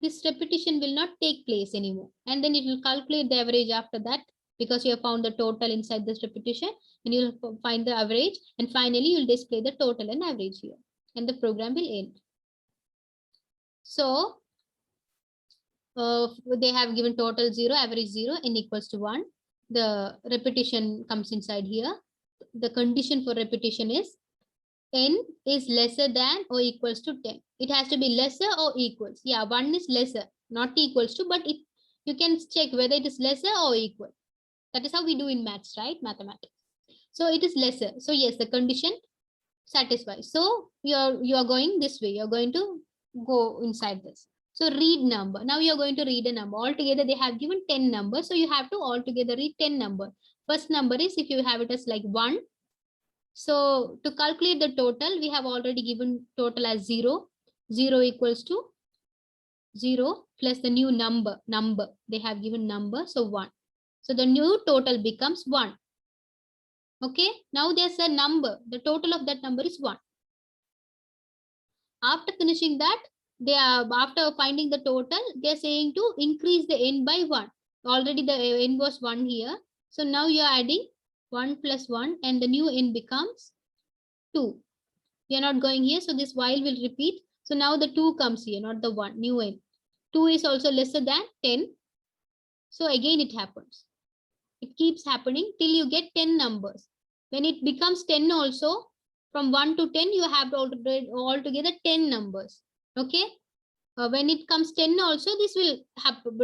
this repetition will not take place anymore, and then it will calculate the average after that, because you have found the total inside this repetition, and you'll find the average, and finally you'll display the total and average here, and the program will end. So they have given total 0, average 0, n equals to 1. The repetition comes inside here. The condition for repetition is n is lesser than or equals to 10. It has to be lesser or equals. Yeah, 1 is lesser, not equals to, but you can check whether it is lesser or equal. That is how we do in maths, right? Mathematics. So it is lesser. So yes, the condition satisfies. So you are going this way. You're going to go inside this. So read number. Now you're going to read a number. Altogether, they have given 10 numbers. So you have to altogether read 10 number. First number is, if you have it as like 1. So to calculate the total, we have already given total as 0. 0 equals to 0 plus the new number. They have given number. So 1. So the new total becomes 1. Okay. Now there's a number. The total of that number is 1. After finishing that, after finding the total, they're saying to increase the n by 1. Already the n was 1 here. So now you're adding 1 plus 1, and the new n becomes 2. We are not going here, so this while will repeat. So now the 2 comes here, not the 1, new n. 2 is also lesser than 10. So again it happens. It keeps happening till you get 10 numbers. When it becomes 10 also, from 1 to 10, you have altogether 10 numbers. Okay. When it comes 10 also, this will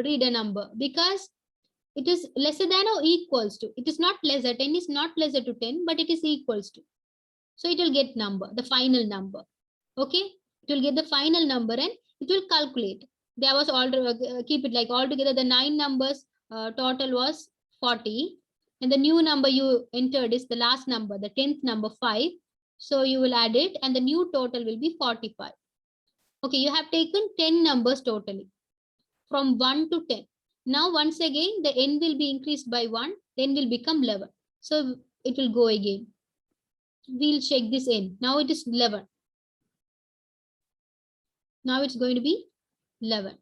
read a number, because it is lesser than or equals to. It is not lesser. 10 is not lesser to 10, but it is equals to. So it will get number, the final number. Okay. It will get the final number and it will calculate. There was keep it like altogether the 9 numbers total was 40. And the new number you entered is the last number, the 10th number, 5. So you will add it and the new total will be 45. Okay, you have taken 10 numbers totally from 1 to 10. Now once again the n will be increased by 1, then will become 11. So it will go again. We'll check this n. Now it is 11. Now it's going to be 11.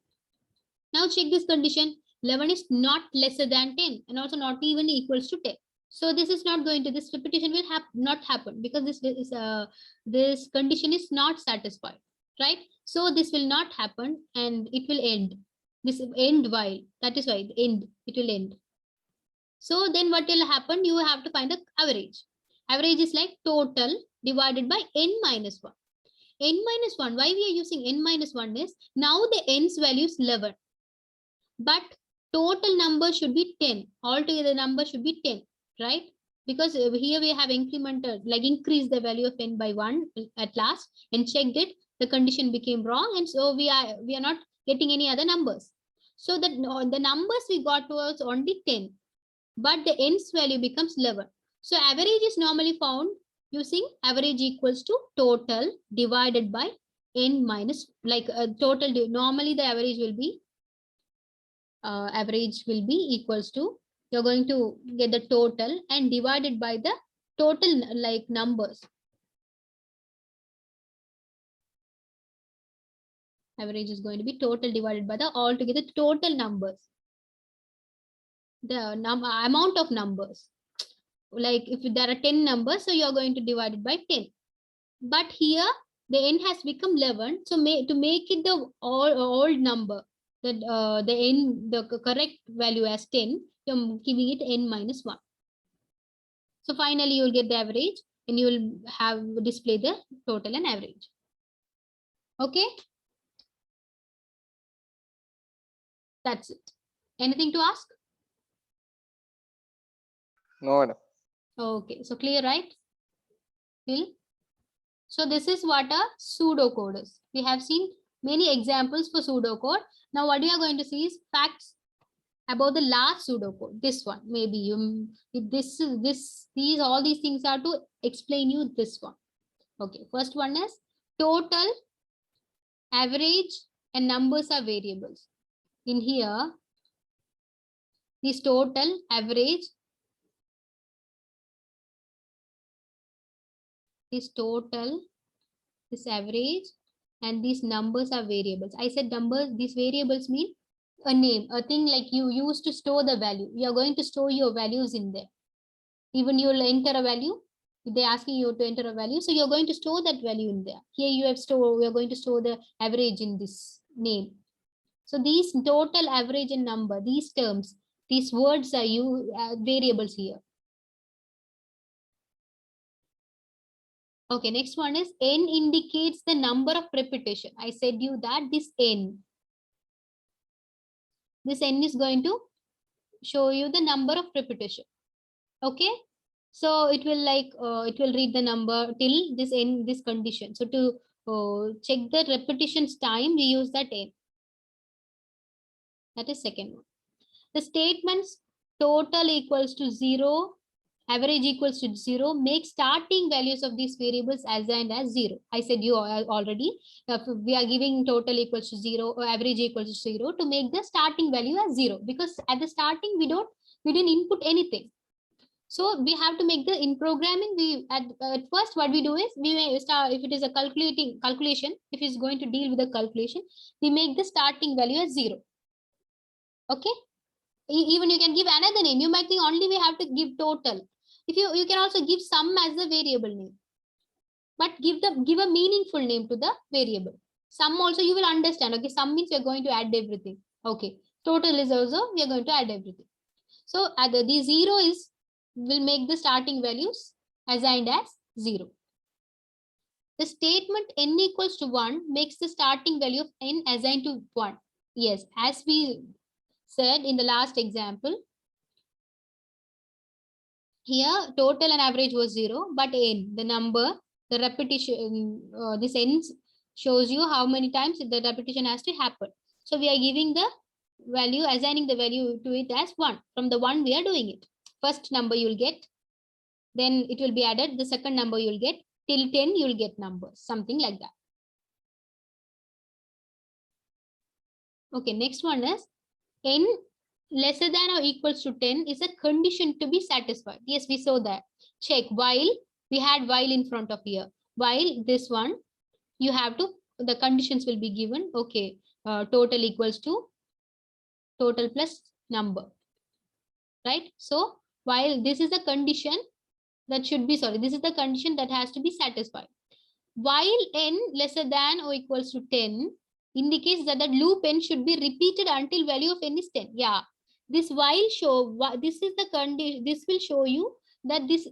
Now check this condition. 11 is not lesser than 10 and also not even equals to 10. So this is not going to, this repetition will not happen, because this condition is not satisfied, right? So this will not happen and it will end. This end while, that is why the end, it will end. So then what will happen? You have to find the average. Average is like total divided by n minus 1. N minus 1, why we are using n minus 1 is, now the n's value is 11. But total number should be 10. Altogether number should be 10, right? Because here we have incremented, like increased the value of n by 1 at last and checked it. The condition became wrong, and so we are not getting any other numbers. So that the numbers we got was only 10, but the n's value becomes 11. So average is normally found using average equals to total divided by n minus, like total. Normally the average will be equals to, you're going to get the total and divided by the total like numbers. Average is going to be total divided by the altogether total numbers. The amount of numbers. Like if there are 10 numbers, so you're going to divide it by 10. But here the n has become 11. So to make it the old number, that the correct value as 10, you're giving it n minus 1. So finally you'll get the average and you will have display the total and average. Okay. That's it. Anything to ask? No, madam. Okay, so clear, right? Phil? So this is what a pseudocode is. We have seen many examples for pseudocode. Now what we are going to see is facts about the last pseudocode. This one, maybe you these all these things are to explain you this one. Okay, first one is total, average, and numbers are variables. In here, this total, average, this total, this average, and these numbers are variables. I said numbers, these variables mean a name, a thing like you use to store the value. You are going to store your values in there. Even you will enter a value, if they're asking you to enter a value, so you're going to store that value in there. Here you have store, we are going to store the average in this name. So these total, average, and number, these terms, these words are variables here. Okay, next one is n indicates the number of repetition. I said you that this n is going to show you the number of repetition. Okay, so it will it will read the number till this condition. So to check the repetitions time, we use that n. That is second one. The statements total equals to 0, average equals to 0, make starting values of these variables assigned as 0. I said you already, we are giving total equals to 0 or average equals to 0 to make the starting value as 0, because at the starting we didn't input anything. So we have to make the in programming. We at first what we do is we may start, if it is a calculation, if it's going to deal with the calculation, we make the starting value as 0. Okay, even you can give another name. You might think only we have to give total. If you can also give sum as the variable name, but give a meaningful name to the variable. Sum also you will understand. Okay, sum means you're going to add everything. Okay, total is also we are going to add everything. So the 0 is will make the starting values assigned as 0. The statement n equals to 1 makes the starting value of n assigned to 1. Yes, as we said in the last example, here total and average was 0, but n, the number, the repetition, this n shows you how many times the repetition has to happen. So we are giving the value, assigning the value to it as 1. From the 1 we are doing it. First number you'll get, then it will be added. The second number you'll get, till 10 you'll get numbers, something like that. Okay, next one is n lesser than or equals to 10 is a condition to be satisfied. Yes, we saw that. Check while, we had while in front of here. While this one, you have to, the conditions will be given. Okay, total equals to total plus number, right? So while this is a condition that should be, sorry, this is the condition that has to be satisfied. While n lesser than or equals to 10 indicates that the loop n should be repeated until value of n is 10. Yeah, this while show, this is the condition, this will show you that this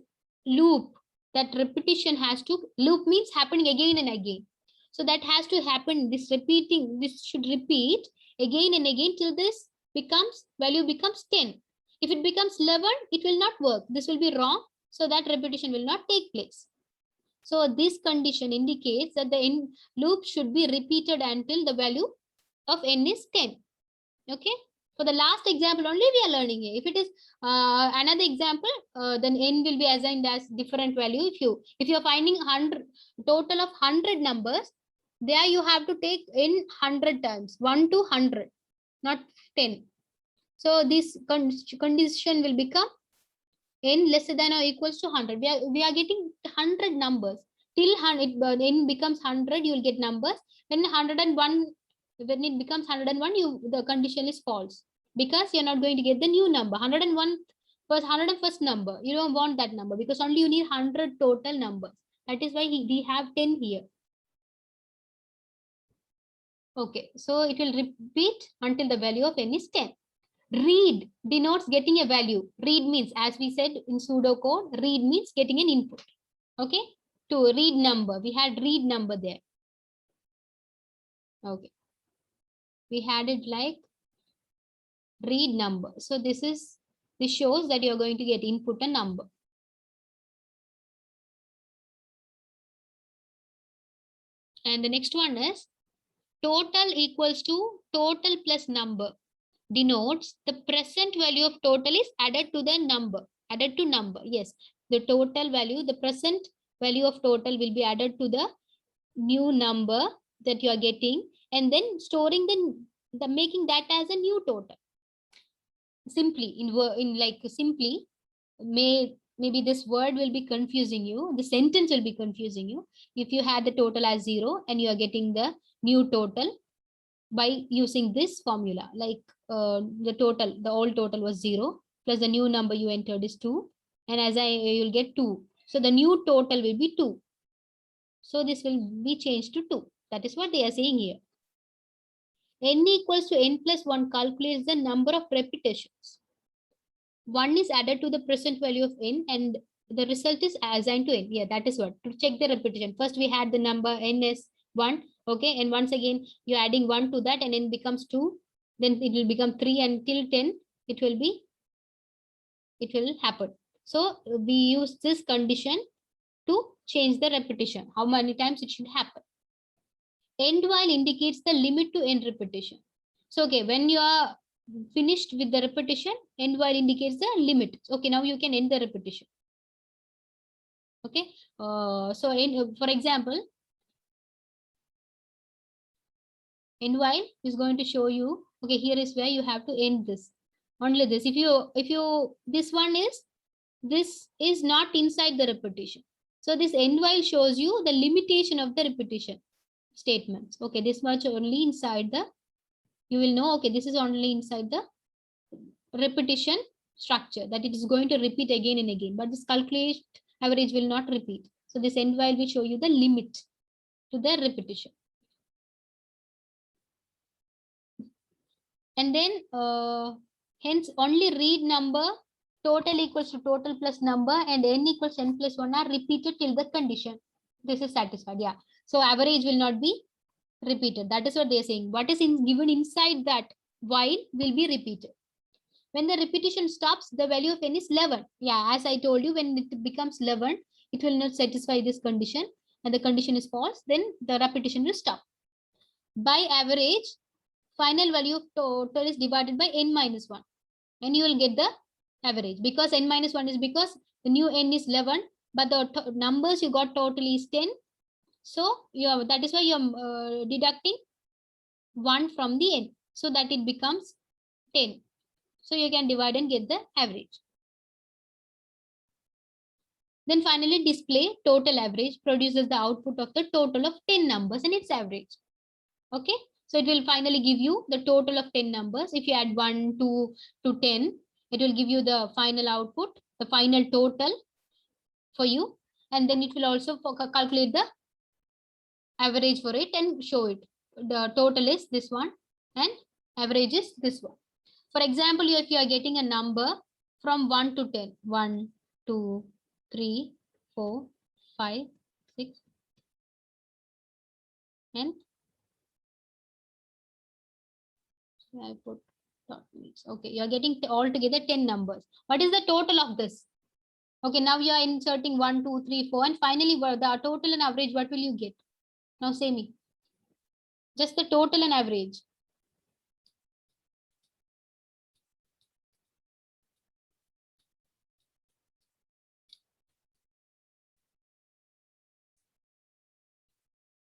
loop, that repetition has to, loop means happening again and again. So that has to happen, this repeating, this should repeat again and again till this becomes, value becomes 10. If it becomes 11, it will not work. This will be wrong. So that repetition will not take place. So this condition indicates that the n loop should be repeated until the value of n is 10. Okay. For the last example only we are learning here. If it is another example, then n will be assigned as different value. If you are finding 100 total of 100 numbers, there you have to take n 100 times, 1 to 100, not 10. So this condition will become n lesser than or equals to 100. We are getting 100 numbers. Till n becomes 100, you will get numbers. When 101, when it becomes 101, the condition is false, because you're not going to get the new number. 101 was 101st number. You don't want that number because only you need 100 total numbers. That is why we have 10 here. Okay, so it will repeat until the value of n is 10. Read denotes getting a value. Read means, as we said in pseudocode, read means getting an input. Okay, to read number, we had read number there. Okay, we had it like read number. So this shows that you're going to get input a number. And the next one is total equals to total plus number. Denotes the present value of total is added to the number. Added to number. Yes, the total value, the present value of total will be added to the new number that you are getting, and then storing the making that as a new total. Simply maybe this word will be confusing you, the sentence will be confusing you. If you had the total as 0 and you are getting the new total by using this formula, like the old total was 0 plus the new number you entered is 2, and you'll get 2. So the new total will be 2. So this will be changed to 2. That is what they are saying here. N equals to n plus 1 calculates the number of repetitions. 1 is added to the present value of n and the result is assigned to n. Yeah, that is what. To check the repetition. First we had the number n is 1. Okay. And once again, you're adding 1 to that and n becomes 2. Then it will become 3 and till 10, it will happen. So we use this condition to change the repetition. How many times it should happen. End while indicates the limit to end repetition. So, okay, when you are finished with the repetition, end while indicates the limit. Okay, now you can end the repetition. Okay, for example, end while is going to show you. Okay, here is where you have to end this. Only this. If you this is not inside the repetition. So this end while shows you the limitation of the repetition statements. Okay, this much only inside the, you will know, okay, this is only inside the repetition structure, that it is going to repeat again and again, but this calculate average will not repeat. So this end while will show you the limit to the repetition. And then hence only read number, total equals to total plus number, and n equals n plus 1 are repeated till the condition. This is satisfied. Yeah. So average will not be repeated. That is what they are saying. What is given inside that while will be repeated. When the repetition stops, the value of n is 11. Yeah, as I told you, when it becomes 11, it will not satisfy this condition and the condition is false, then the repetition will stop. By average, final value of total is divided by n minus 1 and you will get the average, because n minus 1 is because the new n is 11, but the numbers you got total is 10. So that is why you're deducting 1 from the n so that it becomes 10. So you can divide and get the average. Then finally display total average produces the output of the total of 10 numbers and its average. Okay. So it will finally give you the total of 10 numbers. If you add 1, 2 to 10, it will give you the final output, the final total for you. And then it will also calculate the average for it and show it. The total is this one and average is this one. For example, if you are getting a number from 1 to 10, 1, 2, 3, 4, 5, 6, and I put dot means. Okay, you are getting altogether 10 numbers. What is the total of this? Okay, now you are inserting 1, 2, 3, 4, and finally the total and average, what will you get? Now say me. Just the total and average.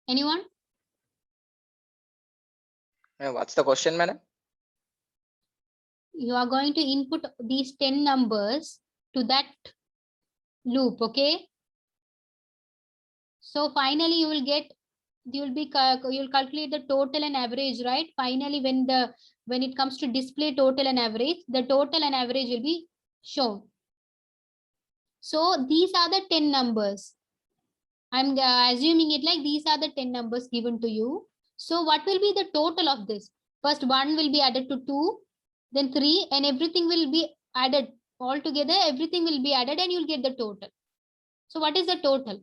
Anyone? What's the question, madam? You are going to input these 10 numbers to that loop. Okay. So finally you will get, you'll calculate the total and average, right? Finally, when it comes to display total and average, the total and average will be shown. So these are the 10 numbers. I'm assuming it like these are the 10 numbers given to you. So what will be the total of this? First 1 will be added to 2, then 3, and everything will be added all together. Everything will be added and you'll get the total. So what is the total?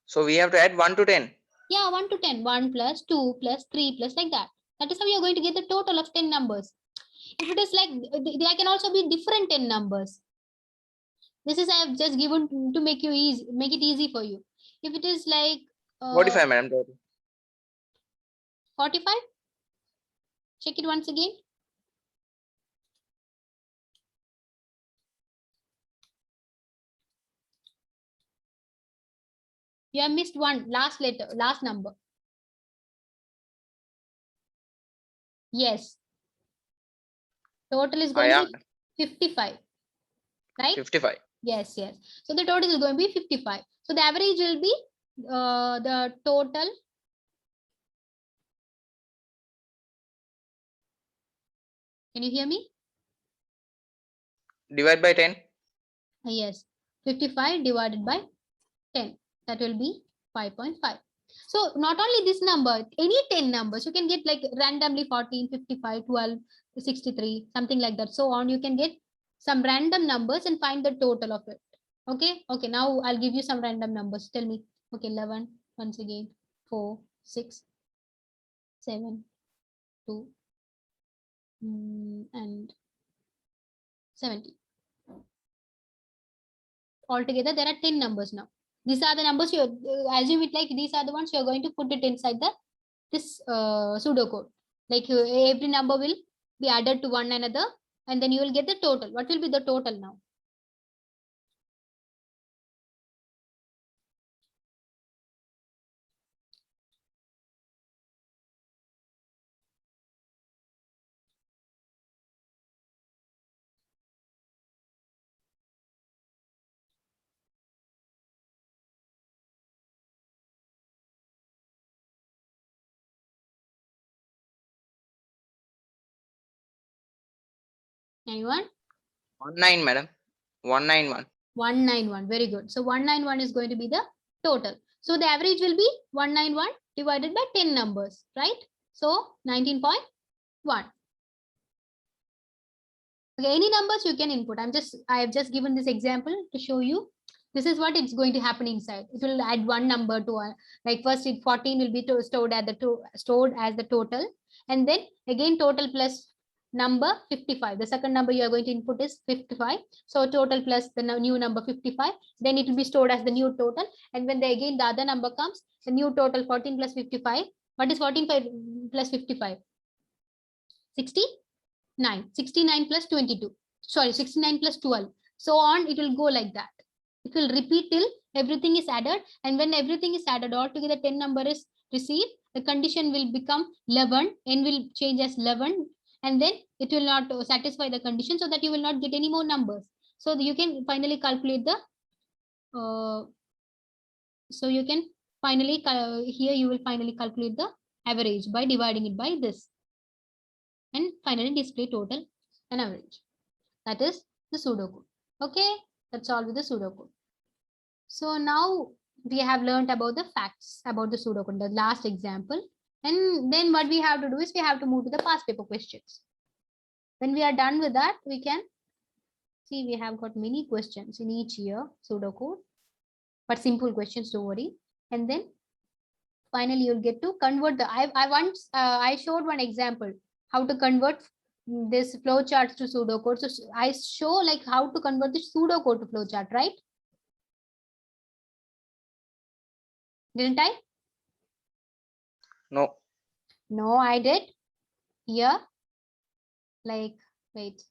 So we have to add 1 to 10. Yeah, 1 to 10. 1 plus 2 plus 3 plus like that. That is how you're going to get the total of 10 numbers. If it is like, there can also be different 10 numbers. This is I have just given to make you easy, make it easy for you. If it is like 45, madam. Total. 45, check it once again. You have missed one last letter, last number. Yes. Total is going to be 55. Right? 55. Yes, yes. So the total is going to be 55. So the average will be the total. Can you hear me? Divide by 10. Yes. 55 divided by 10. That will be 5.5. So not only this number, any 10 numbers, you can get like randomly 14, 55, 12, 63, something like that. So on, you can get some random numbers and find the total of it. Okay. Okay. Now I'll give you some random numbers. Tell me. Okay. 11, once again, 4, 6, 7, 2, and 70. Altogether, there are 10 numbers now. These are the numbers you assume it like these are the ones you're going to put it inside the this pseudocode. Like every number will be added to one another, and then you will get the total. What will be the total now? Anyone? 19, madam. 191. 191. Very good. So 191 is going to be the total. So the average will be 191 divided by 10 numbers, right? So 19.1. Okay, any numbers you can input. I have just given this example to show you. This is what it's going to happen inside. It will add one number to a, like first 14 will be stored as the total, and then again total plus number 55. The second number you are going to input is 55. So total plus the new number 55. Then it will be stored as the new total. And when the other number comes, the new total 14 plus 55. What is 14 plus 55? 69. 69 plus 22. Sorry, 69 plus 12. So on, it will go like that. It will repeat till everything is added. And when everything is added, altogether 10 number is received, the condition will become 11, n will change as 11, and then it will not satisfy the condition, so that you will not get any more numbers. So you can finally calculate the, here you will finally calculate the average by dividing it by this, and finally display total and average. That is the pseudocode. Okay, that's all with the pseudocode. So now we have learned about the facts about the pseudocode, the last example. And then what we have to do is we have to move to the past paper questions. When we are done with that, we can see we have got many questions in each year pseudocode, but simple questions, don't worry. And then finally you'll get to convert the, I showed one example how to convert this flowchart to pseudocode. So I show like how to convert the pseudocode to flowchart, right? Didn't I? No. No, I did. Here, like, wait,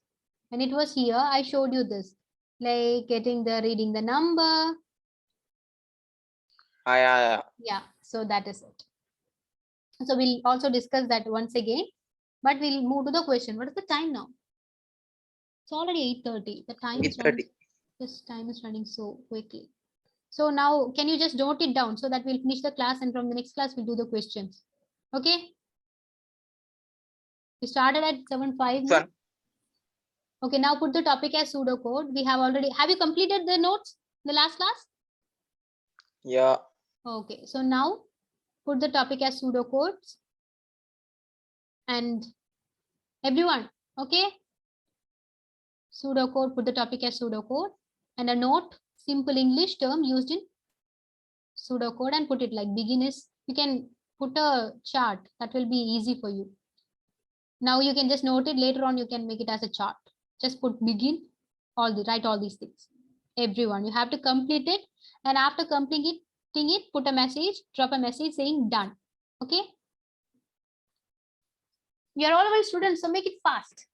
when it was here, I showed you this, like reading the number. Yeah, so that is it. So we'll also discuss that once again, but we'll move to the question. What is the time now? It's already 8:30. The time is running. This time is running so quickly. So now, can you just note it down so that we'll finish the class, and from the next class we'll do the questions. Okay. We started at 7:05 now. Okay, now put the topic as pseudocode. We have already, have you completed the notes in the last class? Yeah. Okay, so now put the topic as pseudocodes. And everyone, okay? Pseudocode, put the topic as pseudocode. And a note, simple English term used in pseudocode, and put it like begin is, you can put a chart, that will be easy for you. Now you can just note it. Later on, you can make it as a chart. Just put begin, write all these things. Everyone, you have to complete it. And after completing it, put a message, drop a message saying done. Okay. We are all well students, so make it fast.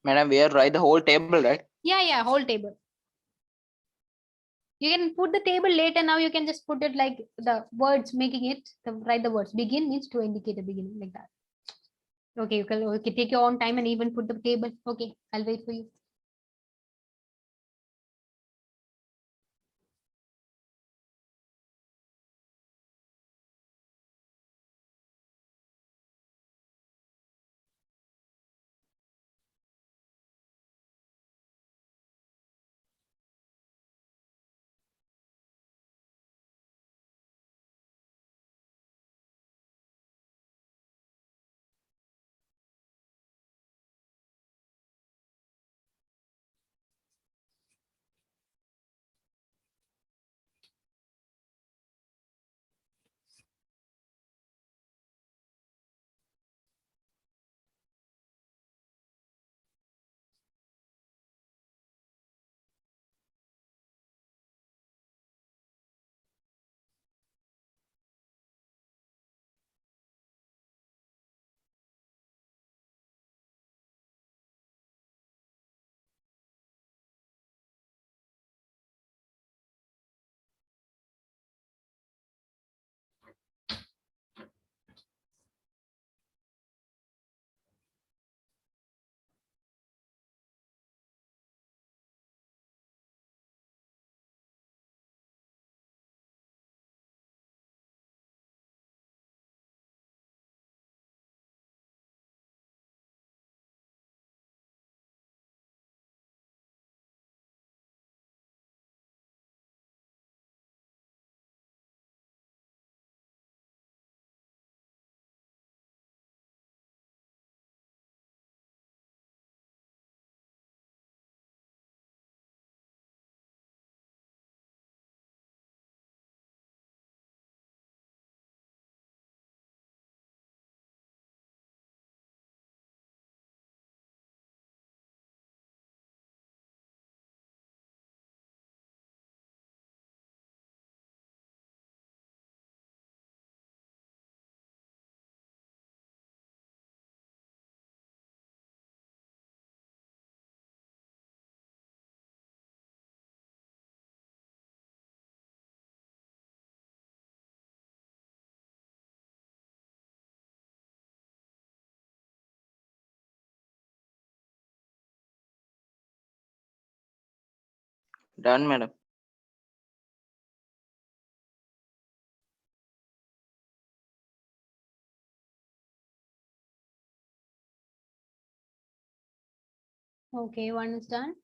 Madam, we have write the whole table, right? Yeah, whole table. You can put the table later. Now you can just put it like the words, making it write the words. Begin means to indicate the beginning, like that. Okay, you can okay, take your own time and even put the table. Okay, I'll wait for you. Done, madam. Okay, one is done.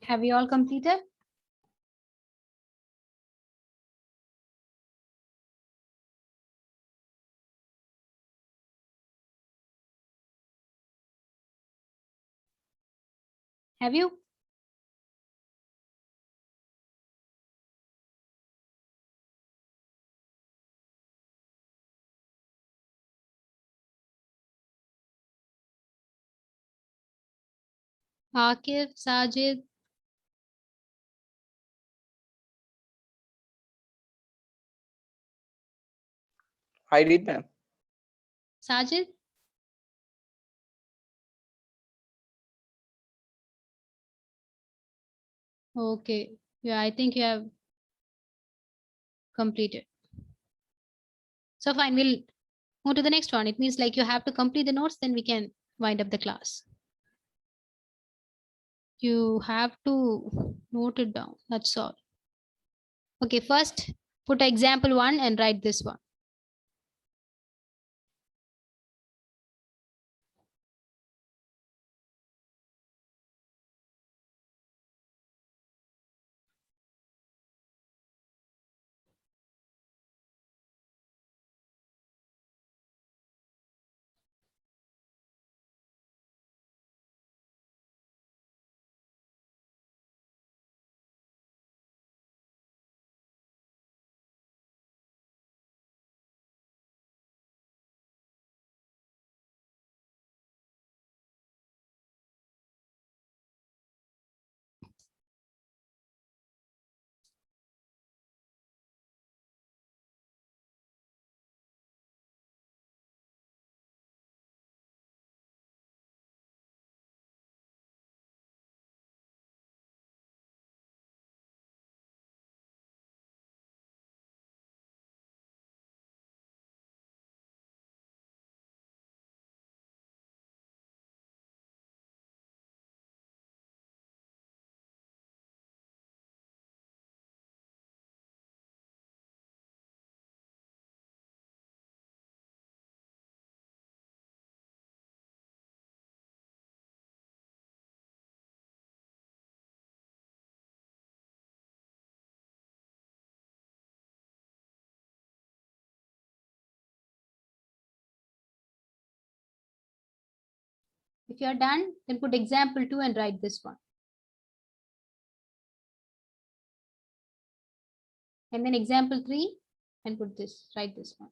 Have you all completed? Have you? Akif, Sajid, I did, ma'am. Sajid? Okay. Yeah, I think you have completed. So fine, we'll move to the next one. It means like you have to complete the notes, then we can wind up the class. You have to note it down. That's all. Okay, first put example 1 and write this one. If you are done, then put example 2 and write this one. And then example 3 and put this, write this one.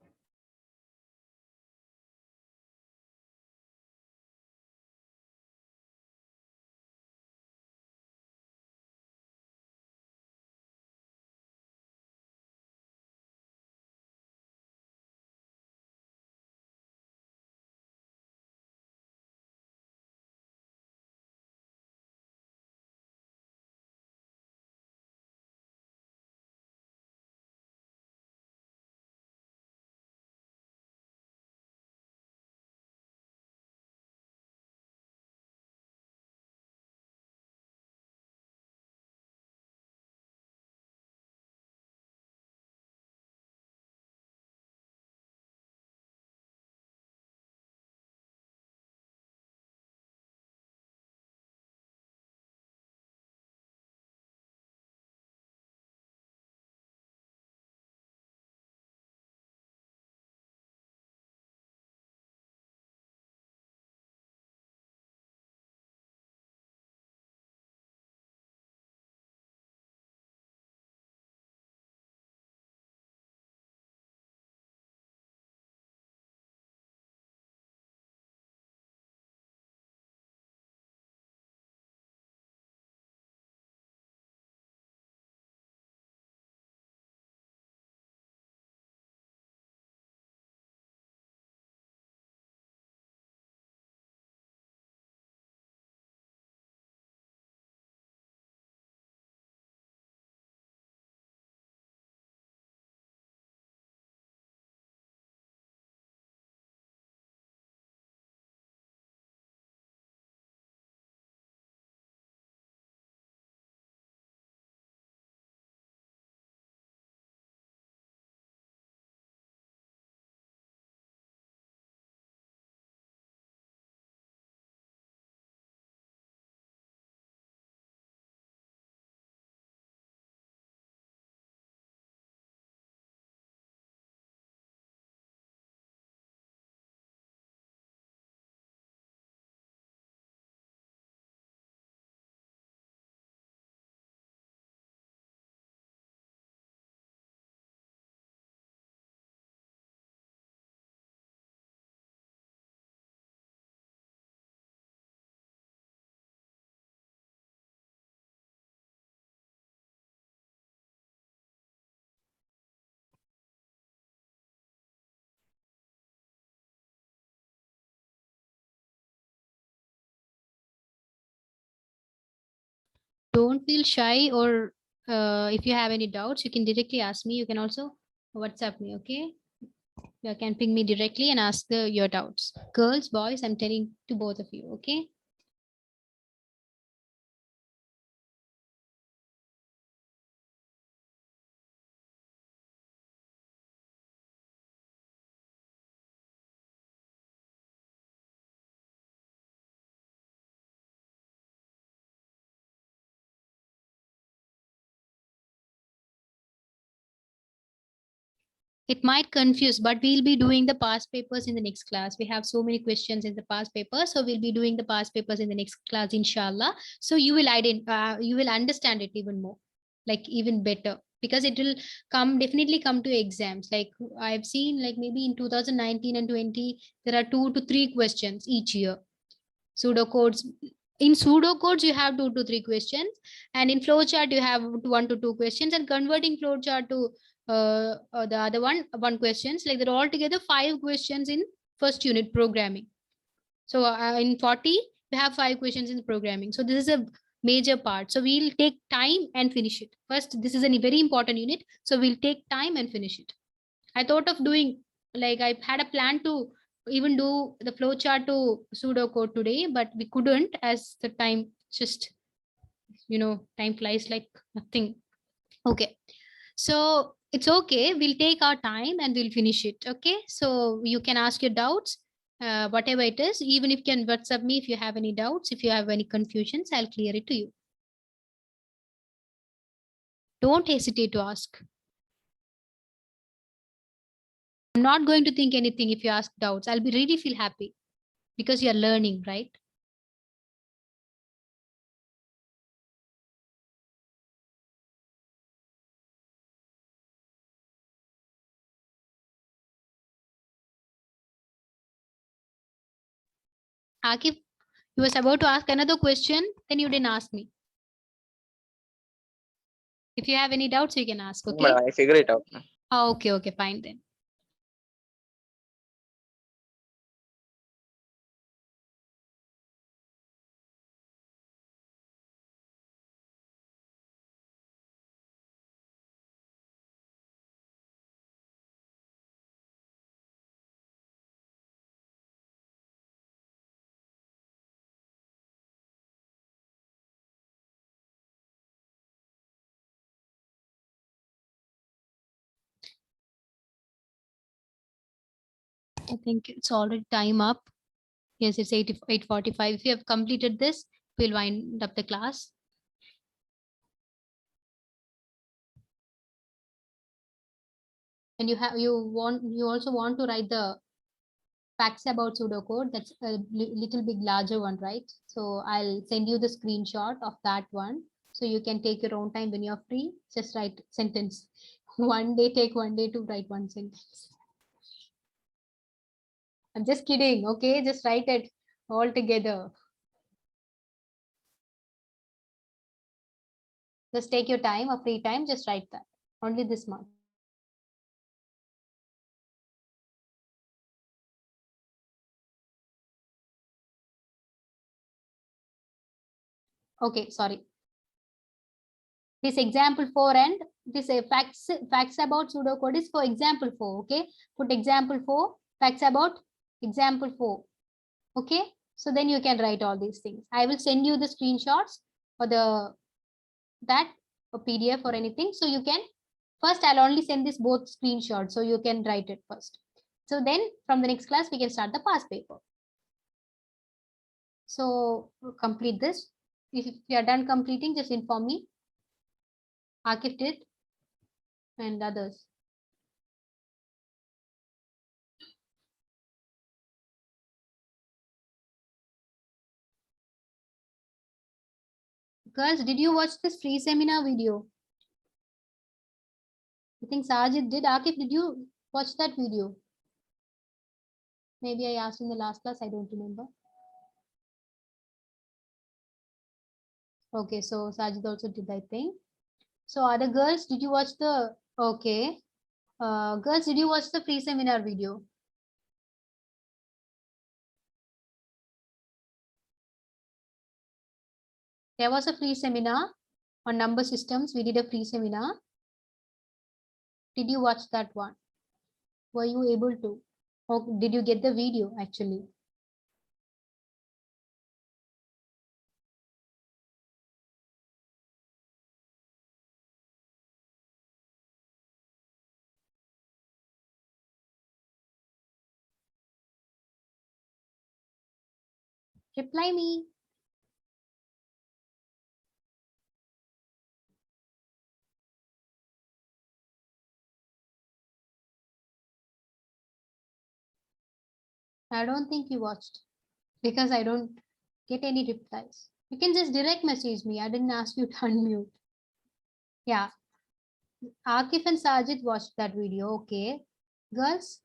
don't feel shy, or if you have any doubts, you can directly ask me. You can also WhatsApp me, okay? You can ping me directly and ask your doubts. Girls, boys, I'm telling to both of you, okay? It might confuse, but we'll be doing the past papers in the next class. We have so many questions in the past papers, so we'll be doing the past papers in the next class, inshallah. So you will you will understand it even more, like even better, because it will definitely come to exams. Like I've seen, like maybe in 2019 and 20, there are 2 to 3 questions each year. Pseudocodes. In pseudocodes, you have 2 to 3 questions, and in flowchart, you have 1 to 2 questions, and converting flowchart to the other one questions. Like they're all together 5 questions in first unit programming. So in 40, we have 5 questions in programming. So this is a major part. So we'll take time and finish it. First, this is a very important unit. So we'll take time and finish it. I thought of doing, like I had a plan to even do the flowchart to pseudocode today, but we couldn't as the time just, time flies like nothing. Okay. So it's okay. We'll take our time and we'll finish it. Okay. So you can ask your doubts, whatever it is, even if you can WhatsApp me if you have any doubts, if you have any confusions, I'll clear it to you. Don't hesitate to ask. I'm not going to think anything if you ask doubts. I'll be really feel happy because you're learning, right? Akif, you was about to ask another question, then you didn't ask me. If you have any doubts, you can ask, okay? I figure it out. Oh, okay, fine then. I think it's already time up. Yes, it's 8:45. If you have completed this, we'll wind up the class. And you also want to write the facts about pseudocode. That's a little big larger one, right? So I'll send you the screenshot of that one. So you can take your own time when you're free. Just write sentence. Take 1 day to write one sentence. I'm just kidding. Okay, just write it all together. Just take your time or free time. Just write that. Only this much. Okay, sorry. This example 4 and this facts about pseudocode is for example 4. Okay, put example 4, facts about example 4. Okay, so then you can write all these things. I will send you the screenshots or that or PDF or anything. So you can first, I'll only send this both screenshots so you can write it first. So then from the next class, we can start the past paper. So complete this. If you are done completing, just inform me. Akif did and others. Girls, did you watch this free seminar video? I think Sajid did. Akif, did you watch that video? Maybe I asked in the last class. I don't remember. Okay, so Sajid also did, I think. So other girls, did you watch the... Okay. Girls, did you watch the free seminar video? There was a free seminar on number systems. We did a free seminar. Did you watch that one? Were you able to? Or did you get the video actually? Reply me. I don't think you watched because I don't get any replies. You can just direct message me. I didn't ask you to unmute. Yeah. Akif and Sajid watched that video. Okay. Girls?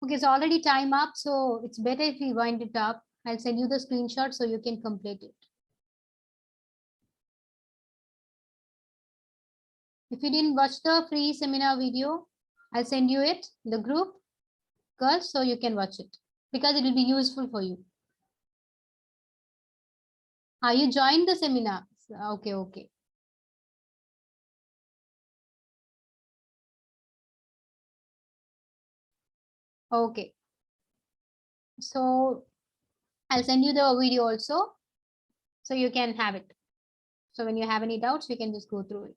Okay, it's already time up, so it's better if we wind it up. I'll send you the screenshot so you can complete it. If you didn't watch the free seminar video, I'll send you it in the group, girls, so you can watch it because it will be useful for you. You joined the seminar? Okay, okay. Okay. So I'll send you the video also, so you can have it. So when you have any doubts, you can just go through it.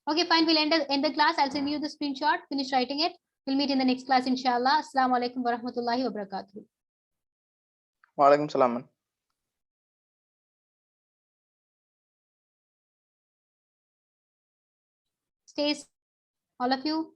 Okay, fine. We'll end the class. I'll send you the screenshot. Finish writing it. We'll meet in the next class, inshallah. Assalamu alaikum wa rahmatullahi wa barakatuh. Wa alaikum salam. Stay safe, all of you.